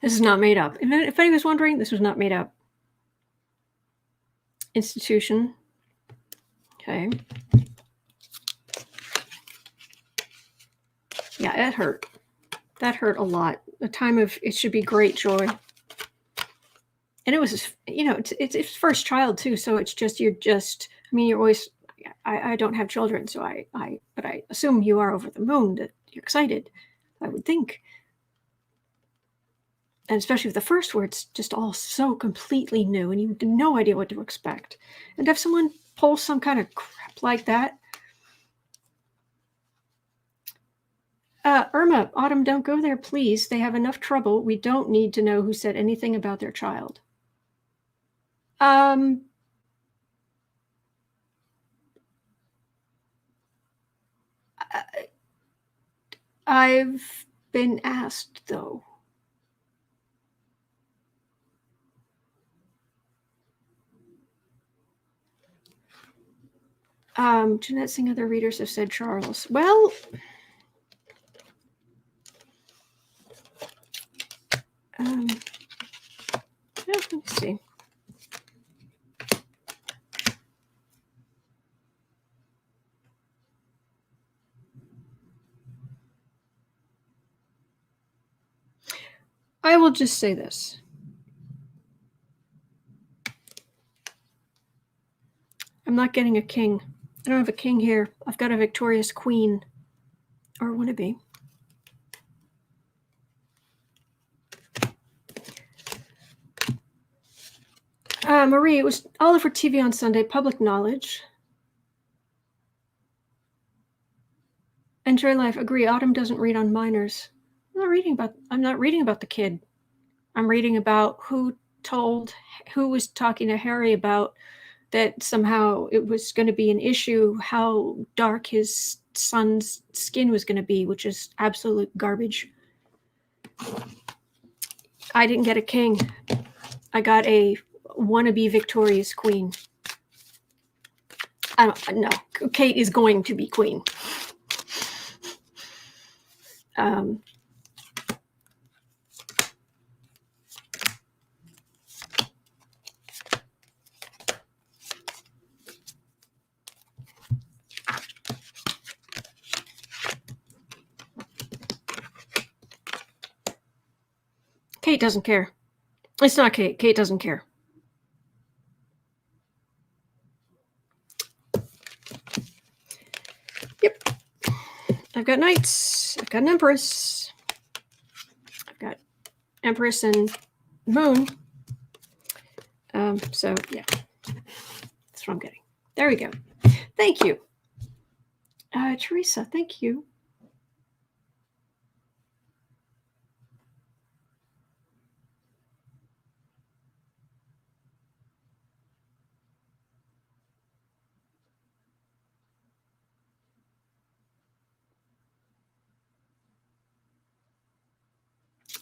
This is not made up. If anyone's wondering, this was not made up. Institution. Okay. Yeah, it hurt. That hurt a lot. A time of it should be great joy. And it was, it's his first child too. So it's just, you're always, I don't have children, so but I assume you are over the moon that you're excited, I would think. And especially with the first, where it's just all so completely new and you have no idea what to expect. And to have someone pull some kind of crap like that. Irma, Autumn, don't go there, please. They have enough trouble. We don't need to know who said anything about their child. I've been asked, though. Jeanette saying other readers have said Charles. Well, let me see. I will just say this. I'm not getting a king. I don't have a king here. I've got a victorious queen. Or wannabe. Marie, it was all over TV on Sunday, public knowledge. Enjoy life. Agree. Autumn doesn't read on minors. I'm not reading about the kid. I'm reading about who was talking to Harry about that somehow it was going to be an issue how dark his son's skin was going to be, which is absolute garbage. I didn't get a king. I got a wannabe victorious queen. I don't know. Kate is going to be queen. Kate doesn't care. It's not Kate. Kate doesn't care. Yep. I've got knights. I've got an empress. I've got empress and moon. So, yeah. That's what I'm getting. There we go. Thank you. Teresa, thank you.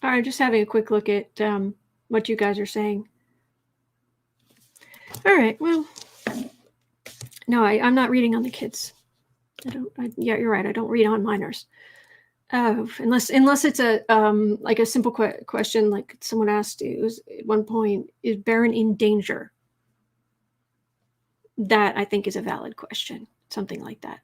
All right, just having a quick look at what you guys are saying. All right, well, no, I'm not reading on the kids. Yeah, you're right. I don't read on minors. Unless it's a like a simple question, like someone asked, it was at one point, is Baron in danger? That I think is a valid question, something like that.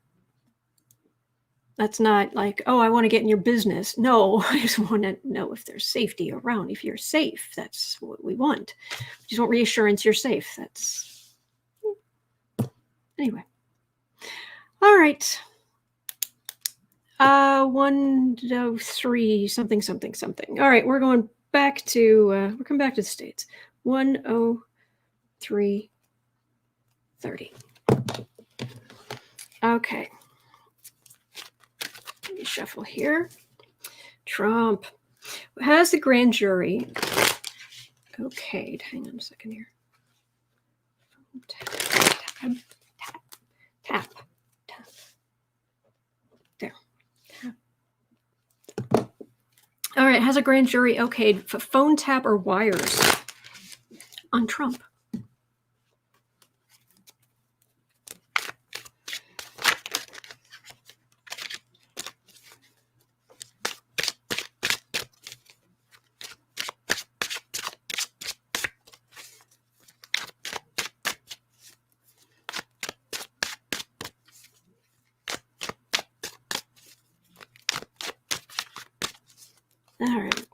That's not like, oh, I want to get in your business. No, I just want to know if there's safety around. If you're safe, that's what we want. We just want reassurance you're safe. That's anyway. All right. 103 something. All right, we're going back to we're coming back to the States. 103:30. Okay. Let me shuffle here. Trump has the grand jury. Okay, hang on a second here. Tap. There. Tap. All right, has a grand jury okayed phone tap or wires on Trump? All right.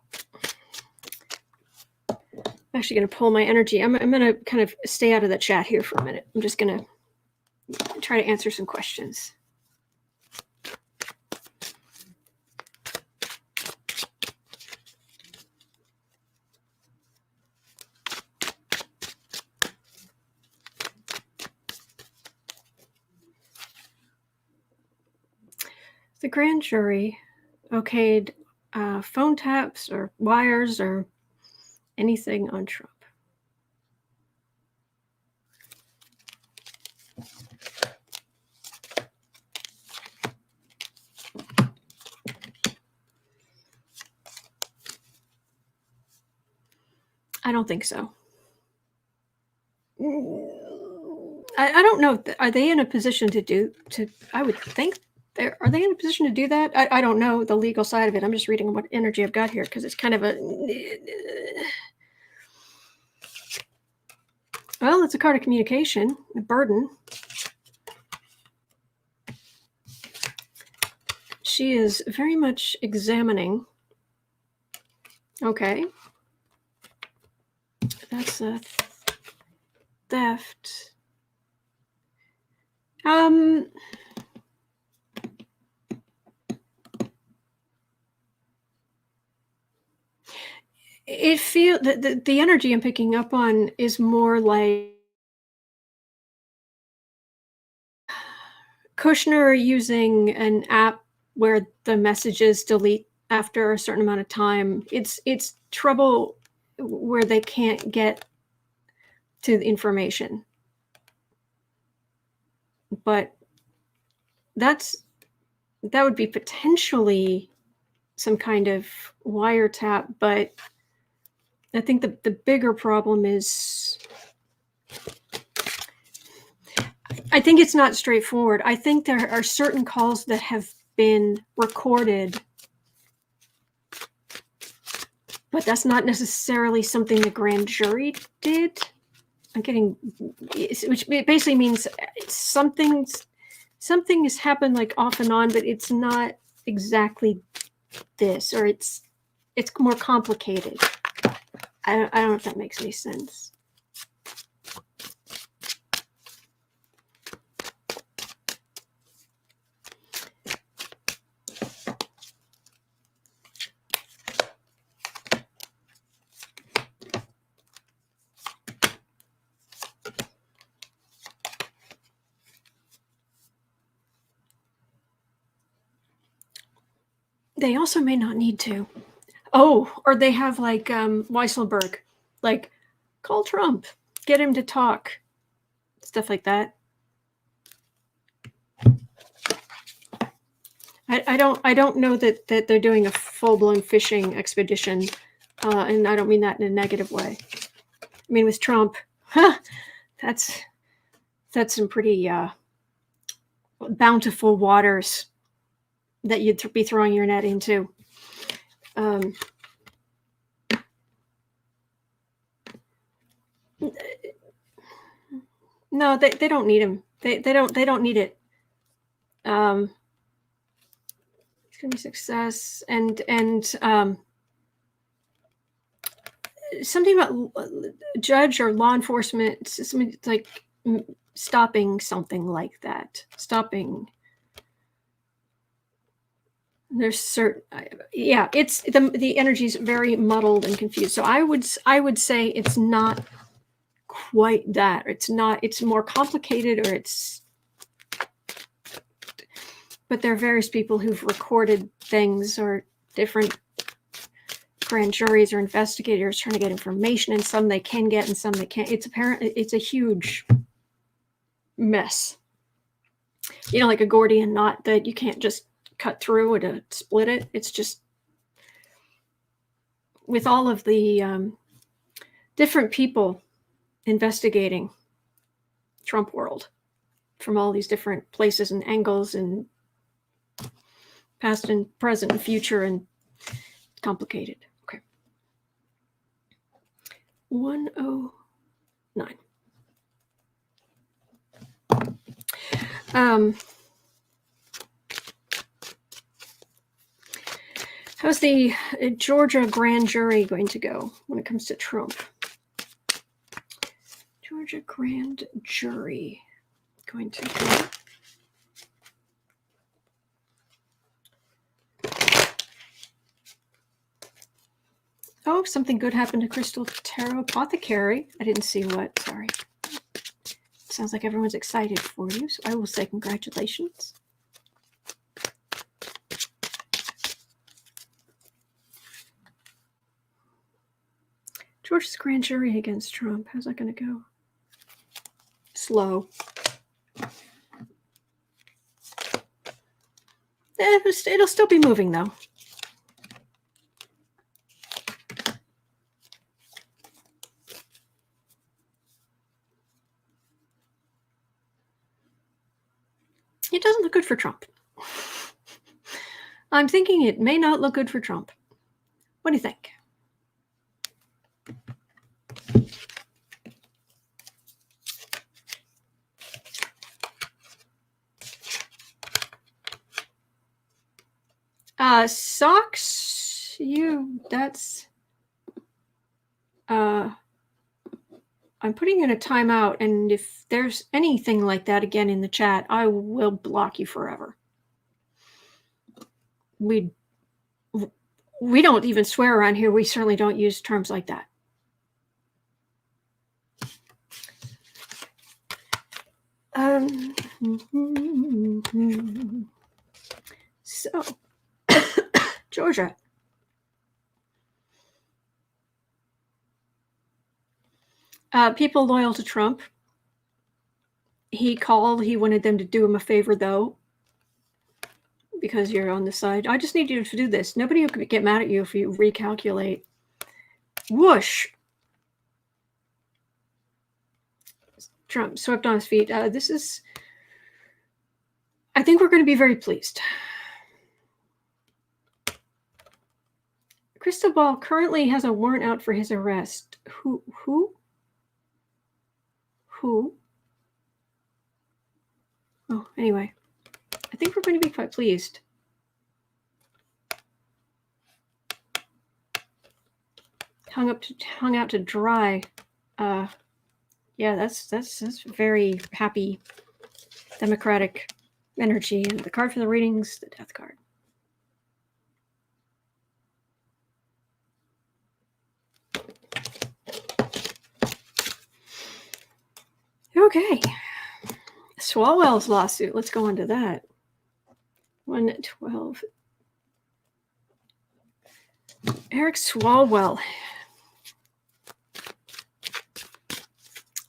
I'm actually going to pull my energy. I'm going to kind of stay out of the chat here for a minute. I'm just going to try to answer some questions. The grand jury okayed phone taps or wires or anything on Trump. I don't think so. I don't know. Are they in a position I would think are they in a position to do that? I don't know the legal side of it. I'm just reading what energy I've got here because it's kind of well, it's a card of communication, a burden. She is very much examining. Okay. That's a theft. It feels the energy I'm picking up on is more like Kushner using an app where the messages delete after a certain amount of time. It's trouble where they can't get to the information. But that would be potentially some kind of wiretap, but I think the bigger problem is I think it's not straightforward. I think there are certain calls that have been recorded, but that's not necessarily something the grand jury did. Which basically means something has happened like off and on, but it's not exactly this, or it's more complicated. I don't know if that makes any sense. They also may not need to. Oh, or they have like Weisselberg, like call Trump, get him to talk, stuff like that. I don't know that they're doing a full-blown fishing expedition, and I don't mean that in a negative way. I mean with Trump, that's some pretty bountiful waters that you'd be throwing your net into. No, they don't need him. They don't need it. be success, and something about judge or law enforcement, something like stopping something like that. Stopping. There's certain, yeah, it's the energy is very muddled and confused. So I would say it's not quite that. It's not. It's more complicated, or it's. But there are various people who've recorded things, or different grand juries or investigators trying to get information, and some they can get and some they can't. It's apparent. It's a huge mess. You know, like a Gordian knot that you can't just cut through to split it. It's just with all of the different people investigating Trump world from all these different places and angles and past and present and future, and complicated. Okay. 109. How's the Georgia grand jury going to go when it comes to Trump? Georgia grand jury going to go. Oh, something good happened to Crystal Tarot Apothecary. I didn't see what. Sorry. Sounds like everyone's excited for you, so I will say congratulations. Georgia's grand jury against Trump. How's that going to go? Slow. It'll still be moving, though. It doesn't look good for Trump. I'm thinking it may not look good for Trump. What do you think? Socks, that's, I'm putting you in a timeout, and if there's anything like that again in the chat, I will block you forever. We don't even swear around here. We certainly don't use terms like that. So, Georgia. People loyal to Trump. He called. He wanted them to do him a favor, though, because you're on the side. I just need you to do this. Nobody will get mad at you if you recalculate. Whoosh. Trump swept on his feet. This is, I think we're going to be very pleased. Cristobal currently has a warrant out for his arrest. Who? Oh, anyway, I think we're going to be quite pleased. Hung out to dry. Yeah, that's very happy, democratic energy. And the card for the readings, the death card. Okay. Swalwell's lawsuit. Let's go on to that. 112. Eric Swalwell.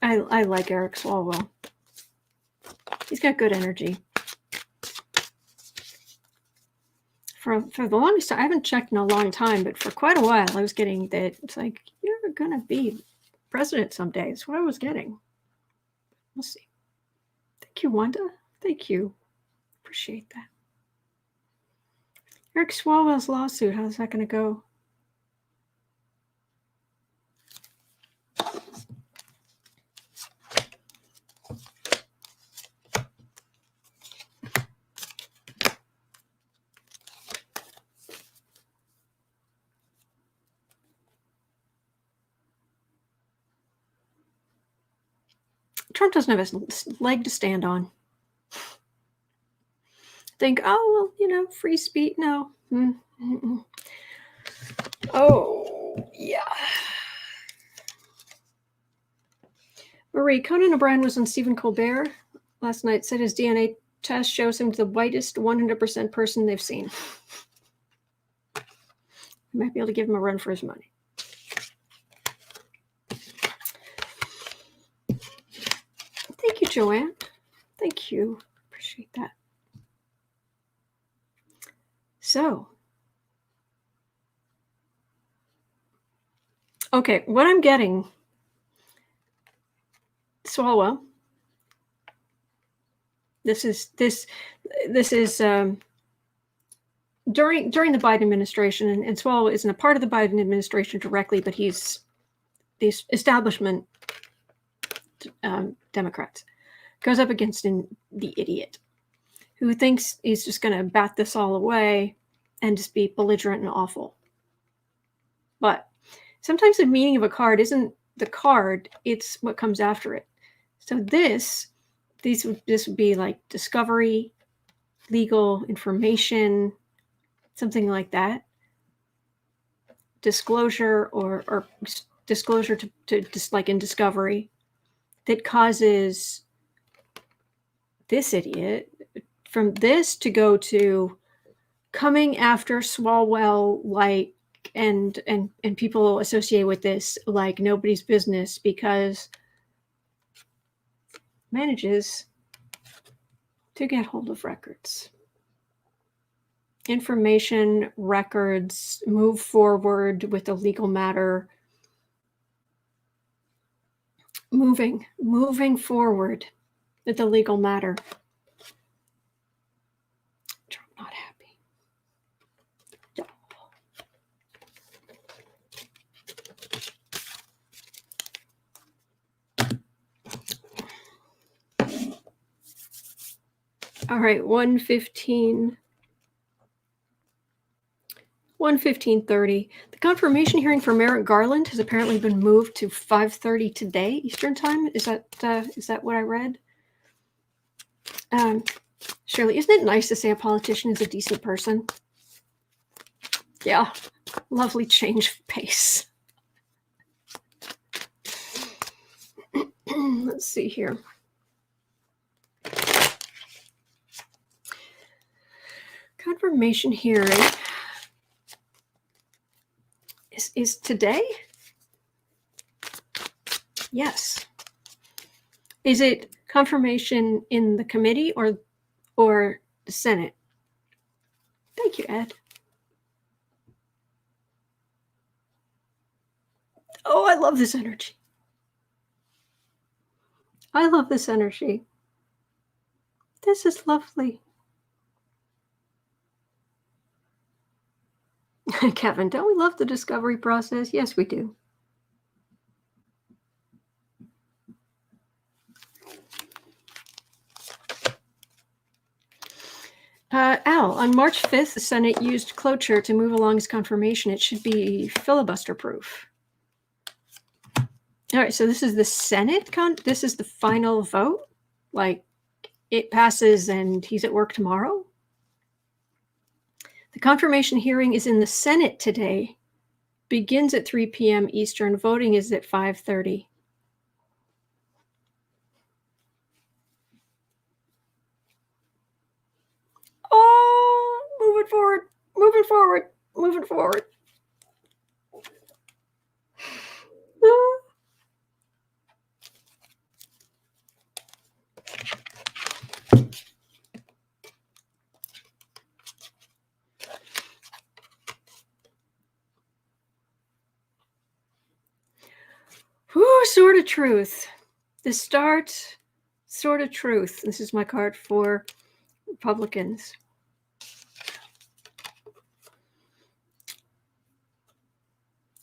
I like Eric Swalwell. He's got good energy. For the longest time, I haven't checked in a long time, but for quite a while, I was getting that it's like, you're going to be president someday. That's what I was getting. We'll see. Thank you, Wanda. Thank you. Appreciate that. Eric Swalwell's lawsuit. How's that going to go? Trump doesn't have a leg to stand on. Think, oh, well, free speech. No. Mm-mm. Oh, yeah. Marie, Conan O'Brien was on Stephen Colbert last night, said his DNA test shows him the whitest 100% person they've seen. You might be able to give him a run for his money. Thank you, Joanne. Thank you. Appreciate that. So, okay, what I'm getting, Swalwell. This is during the Biden administration, and Swalwell isn't a part of the Biden administration directly, but he's the establishment Democrats, goes up against the idiot who thinks he's just going to bat this all away and just be belligerent and awful. But sometimes the meaning of a card isn't the card, it's what comes after it. So this would be like discovery, legal information, something like that. Disclosure or disclosure to just like in discovery that causes this idiot from this to go to coming after Swalwell like and people associated with this like nobody's business because manages to get hold of records. Information, records, move forward with a legal matter. Moving forward with the legal matter. Trump not happy. All right, 1:15:30. The confirmation hearing for Merrick Garland has apparently been moved to 5:30 today Eastern Time. Is that what I read? Shirley, isn't it nice to say a politician is a decent person? Yeah, lovely change of pace. Let's see here. Confirmation hearing is today? Yes. Is it confirmation in the committee or the Senate? Thank you, Ed. Oh, I love this energy. I love this energy. This is lovely. Kevin, don't we love the discovery process? Yes, we do. Al, on March 5th, the Senate used cloture to move along its confirmation. It should be filibuster proof. All right, so this is the Senate. This is the final vote? Like, it passes and he's at work tomorrow? The confirmation hearing is in the Senate today. Begins at 3 p.m. Eastern. Voting is at 5:30. Oh, moving forward. Sword of Truth. The start, Sword of Truth. This is my card for Republicans.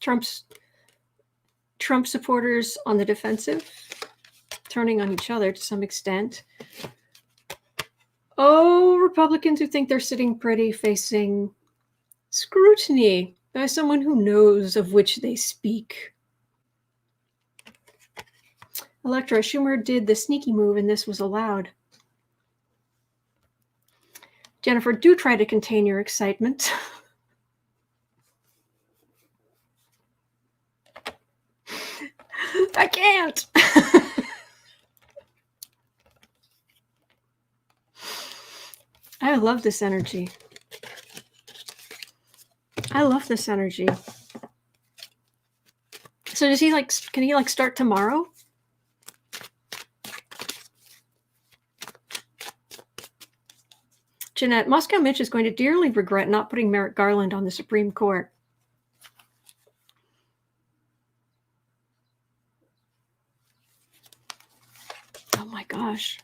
Trump supporters on the defensive, turning on each other to some extent. Oh, Republicans who think they're sitting pretty facing scrutiny by someone who knows of which they speak. Electra, Schumer did the sneaky move and this was allowed. Jennifer, do try to contain your excitement. I can't. I love this energy. I love this energy. So does he can he start tomorrow? Jeanette, Moscow Mitch is going to dearly regret not putting Merrick Garland on the Supreme Court. Oh my gosh.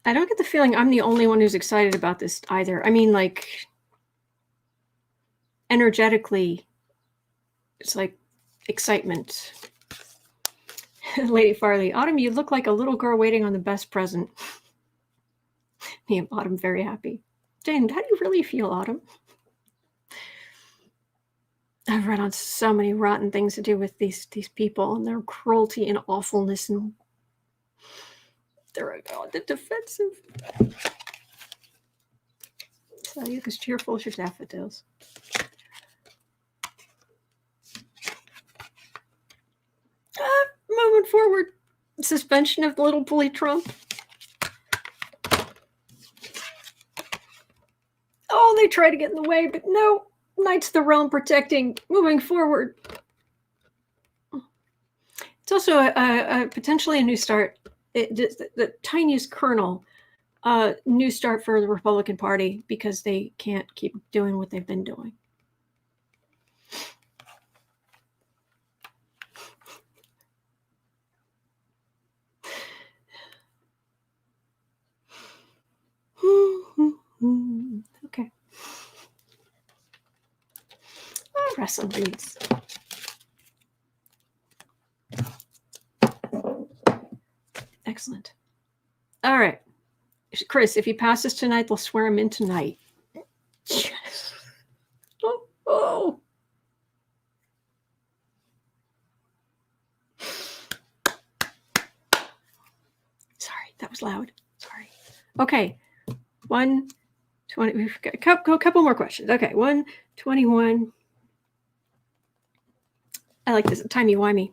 I don't get the feeling I'm the only one who's excited about this either. I mean, energetically, it's like excitement. Lady Farley, Autumn, you look like a little girl waiting on the best present. Me and Autumn very happy. Jane, how do you really feel, Autumn? I've read on so many rotten things to do with these people and their cruelty and awfulness, and they're on the defensive. So you as cheerful as your daffodils. Moving forward, suspension of the little bully Trump. Oh, they try to get in the way, but no. Knights of the realm protecting. Moving forward. It's also a potentially a new start. The tiniest kernel, new start for the Republican Party because they can't keep doing what they've been doing. Okay. Wrestling reads. Excellent. All right. Chris, if he passes tonight, they'll swear him in tonight. Yes. Oh. Sorry, that was loud. Sorry. Okay. 120. We've got a couple more questions. Okay. 121. I like this. Timey-Wimey.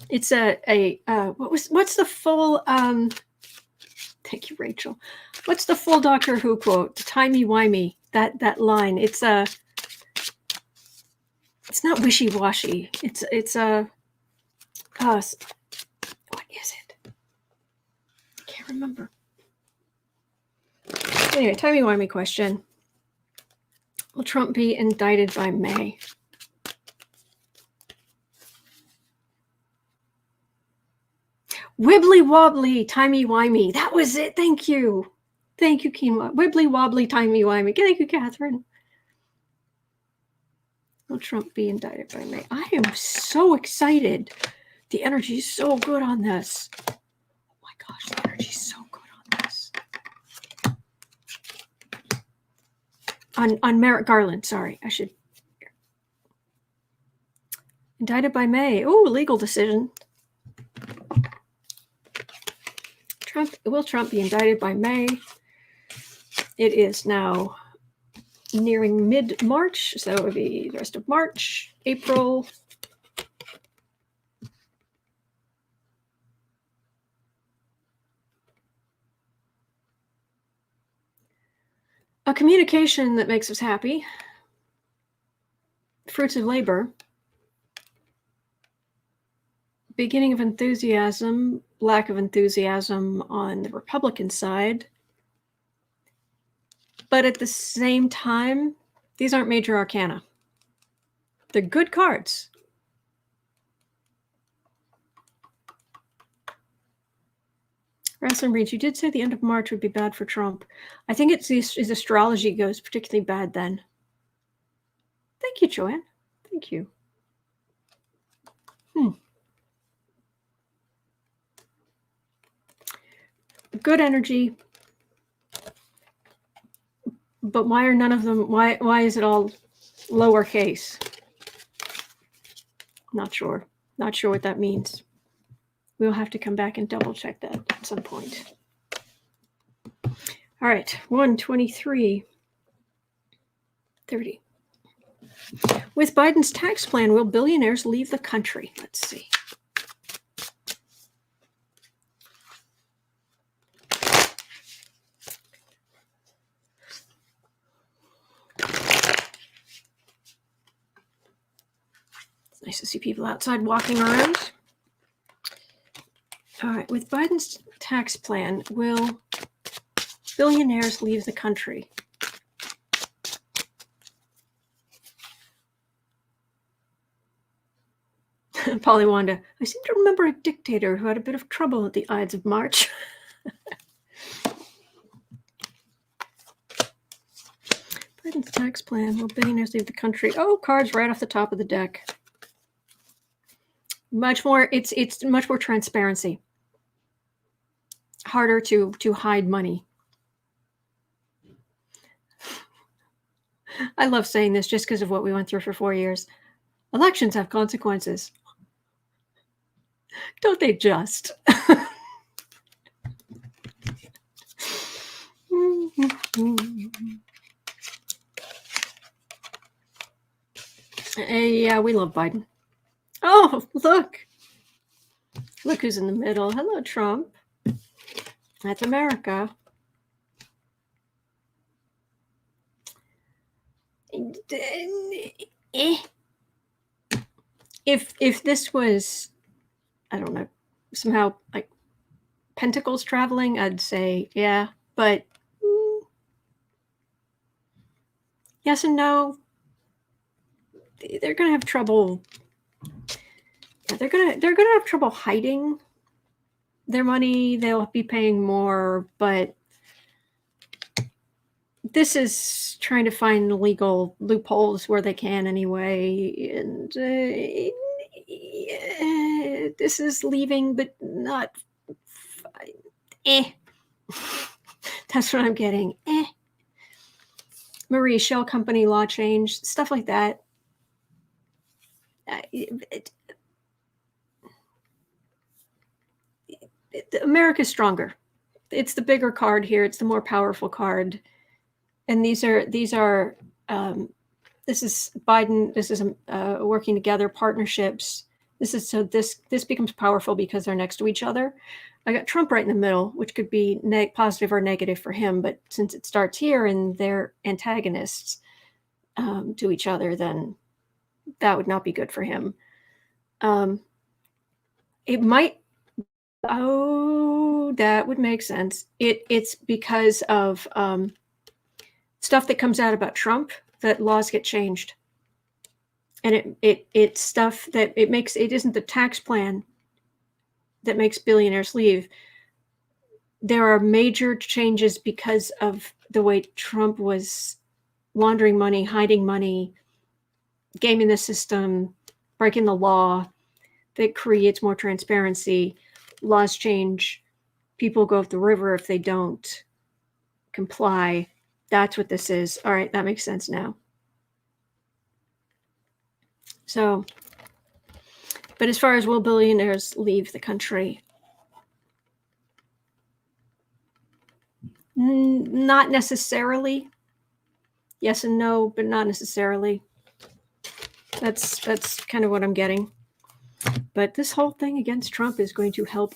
It's what's the full thank you, Rachel. What's the full Doctor Who quote? Timey-Wimey. That line. It's not wishy-washy. It's what is it? I can't remember. Anyway, timey-wimey question. Will Trump be indicted by May? Wibbly wobbly, timey-wimey. That was it. Thank you. Thank you, Quinoa. Wibbly wobbly, timey-wimey. Thank you, Catherine. Will Trump be indicted by May? I am so excited. The energy is so good on this. Oh my gosh, the energy is so good on this. On Merrick Garland, sorry. I should. Indicted by May. Oh, legal decision. Will Trump be indicted by May? It is now nearing mid-March, so it would be the rest of March, April. A communication that makes us happy. Fruits of labor. Beginning of enthusiasm, lack of enthusiasm on the Republican side. But at the same time, these aren't major arcana. They're good cards. Wrestling Reads, you did say the end of March would be bad for Trump. I think it's his astrology goes particularly bad then. Thank you, Joanne. Thank you. Good energy. But why are none of them, why is it all lowercase. Not sure what that means. We'll have to come back and double check that at some point. All right, 123. 30. With Biden's tax plan, will billionaires leave the country? Let's see. It's nice to see people outside walking around. All right, with Biden's tax plan, will billionaires leave the country? Polly Wanda, I seem to remember a dictator who had a bit of trouble at the Ides of March. Biden's tax plan, will billionaires leave the country? Oh, cards right off the top of the deck. Much more, it's much more transparency. Harder to hide money. I love saying this just because of what we went through for 4 years. Elections have consequences. Don't they just? Yeah, we love Biden. Oh, look. Look who's in the middle. Hello, Trump. That's America. If this was, I don't know, somehow like pentacles traveling, I'd say yeah, but yes and no. They're gonna have trouble. They're gonna have trouble hiding their money. They'll be paying more, but this is trying to find legal loopholes where they can anyway, and this is leaving, but not. That's what I'm getting. Marie, shell company law change, stuff like that. America's stronger. It's the bigger card here. It's the more powerful card. And these are this is Biden. This is working together, partnerships. This becomes powerful because they're next to each other. I got Trump right in the middle, which could be positive or negative for him. But since it starts here and they're antagonists to each other, then that would not be good for him. It might. Oh, that would make sense. It's because of stuff that comes out about Trump that laws get changed, and it's stuff that it isn't the tax plan that makes billionaires leave. There are major changes because of the way Trump was laundering money, hiding money, gaming the system, breaking the law. That creates more transparency. Laws change. People go up the river if they don't comply. That's what this is. All right, that makes sense now. So, but as far as will billionaires leave the country? Not necessarily. Yes and no, but not necessarily. That's kind of what I'm getting. But this whole thing against Trump is going to help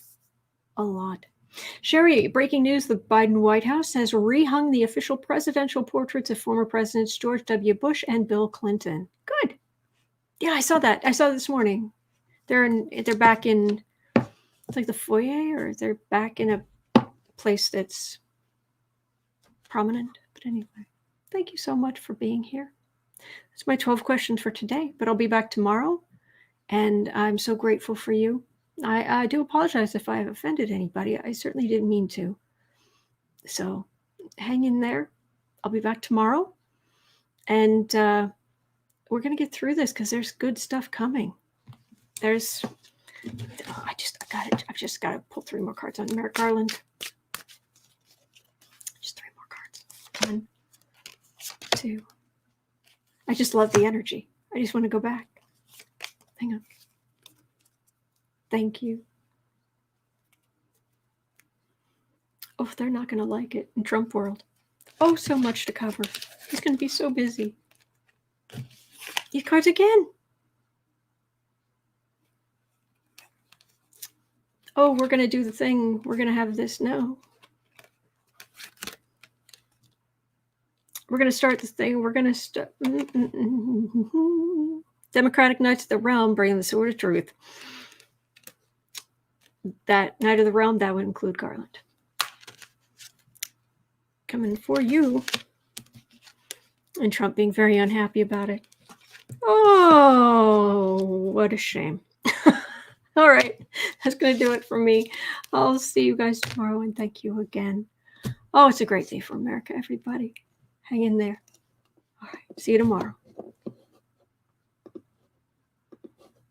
a lot. Sherry, breaking news, the Biden White House has rehung the official presidential portraits of former presidents George W. Bush and Bill Clinton. Good. Yeah, I saw that. I saw it this morning. They're back in, it's like the foyer, or they're back in a place that's prominent. But anyway, thank you so much for being here. That's my 12 questions for today, but I'll be back tomorrow. And I'm so grateful for you. I do apologize if I have offended anybody. I certainly didn't mean to. So hang in there. I'll be back tomorrow. And we're going to get through this because there's good stuff coming. I've just got to pull 3 more cards on Merrick Garland. Just 3 more cards. 1, 2, I just love the energy. I just want to go back. Hang on. Thank you. Oh, they're not going to like it in Trump world. Oh, so much to cover. He's going to be so busy. These cards again. Oh, we're going to do the thing. We're going to have this. No. We're going to start this thing. We're going to start. Democratic Knights of the Realm, bringing the sword of truth. That Knight of the Realm, that would include Garland. Coming for you. And Trump being very unhappy about it. Oh, what a shame. All right. That's going to do it for me. I'll see you guys tomorrow, and thank you again. Oh, it's a great day for America, everybody. Hang in there. All right. See you tomorrow.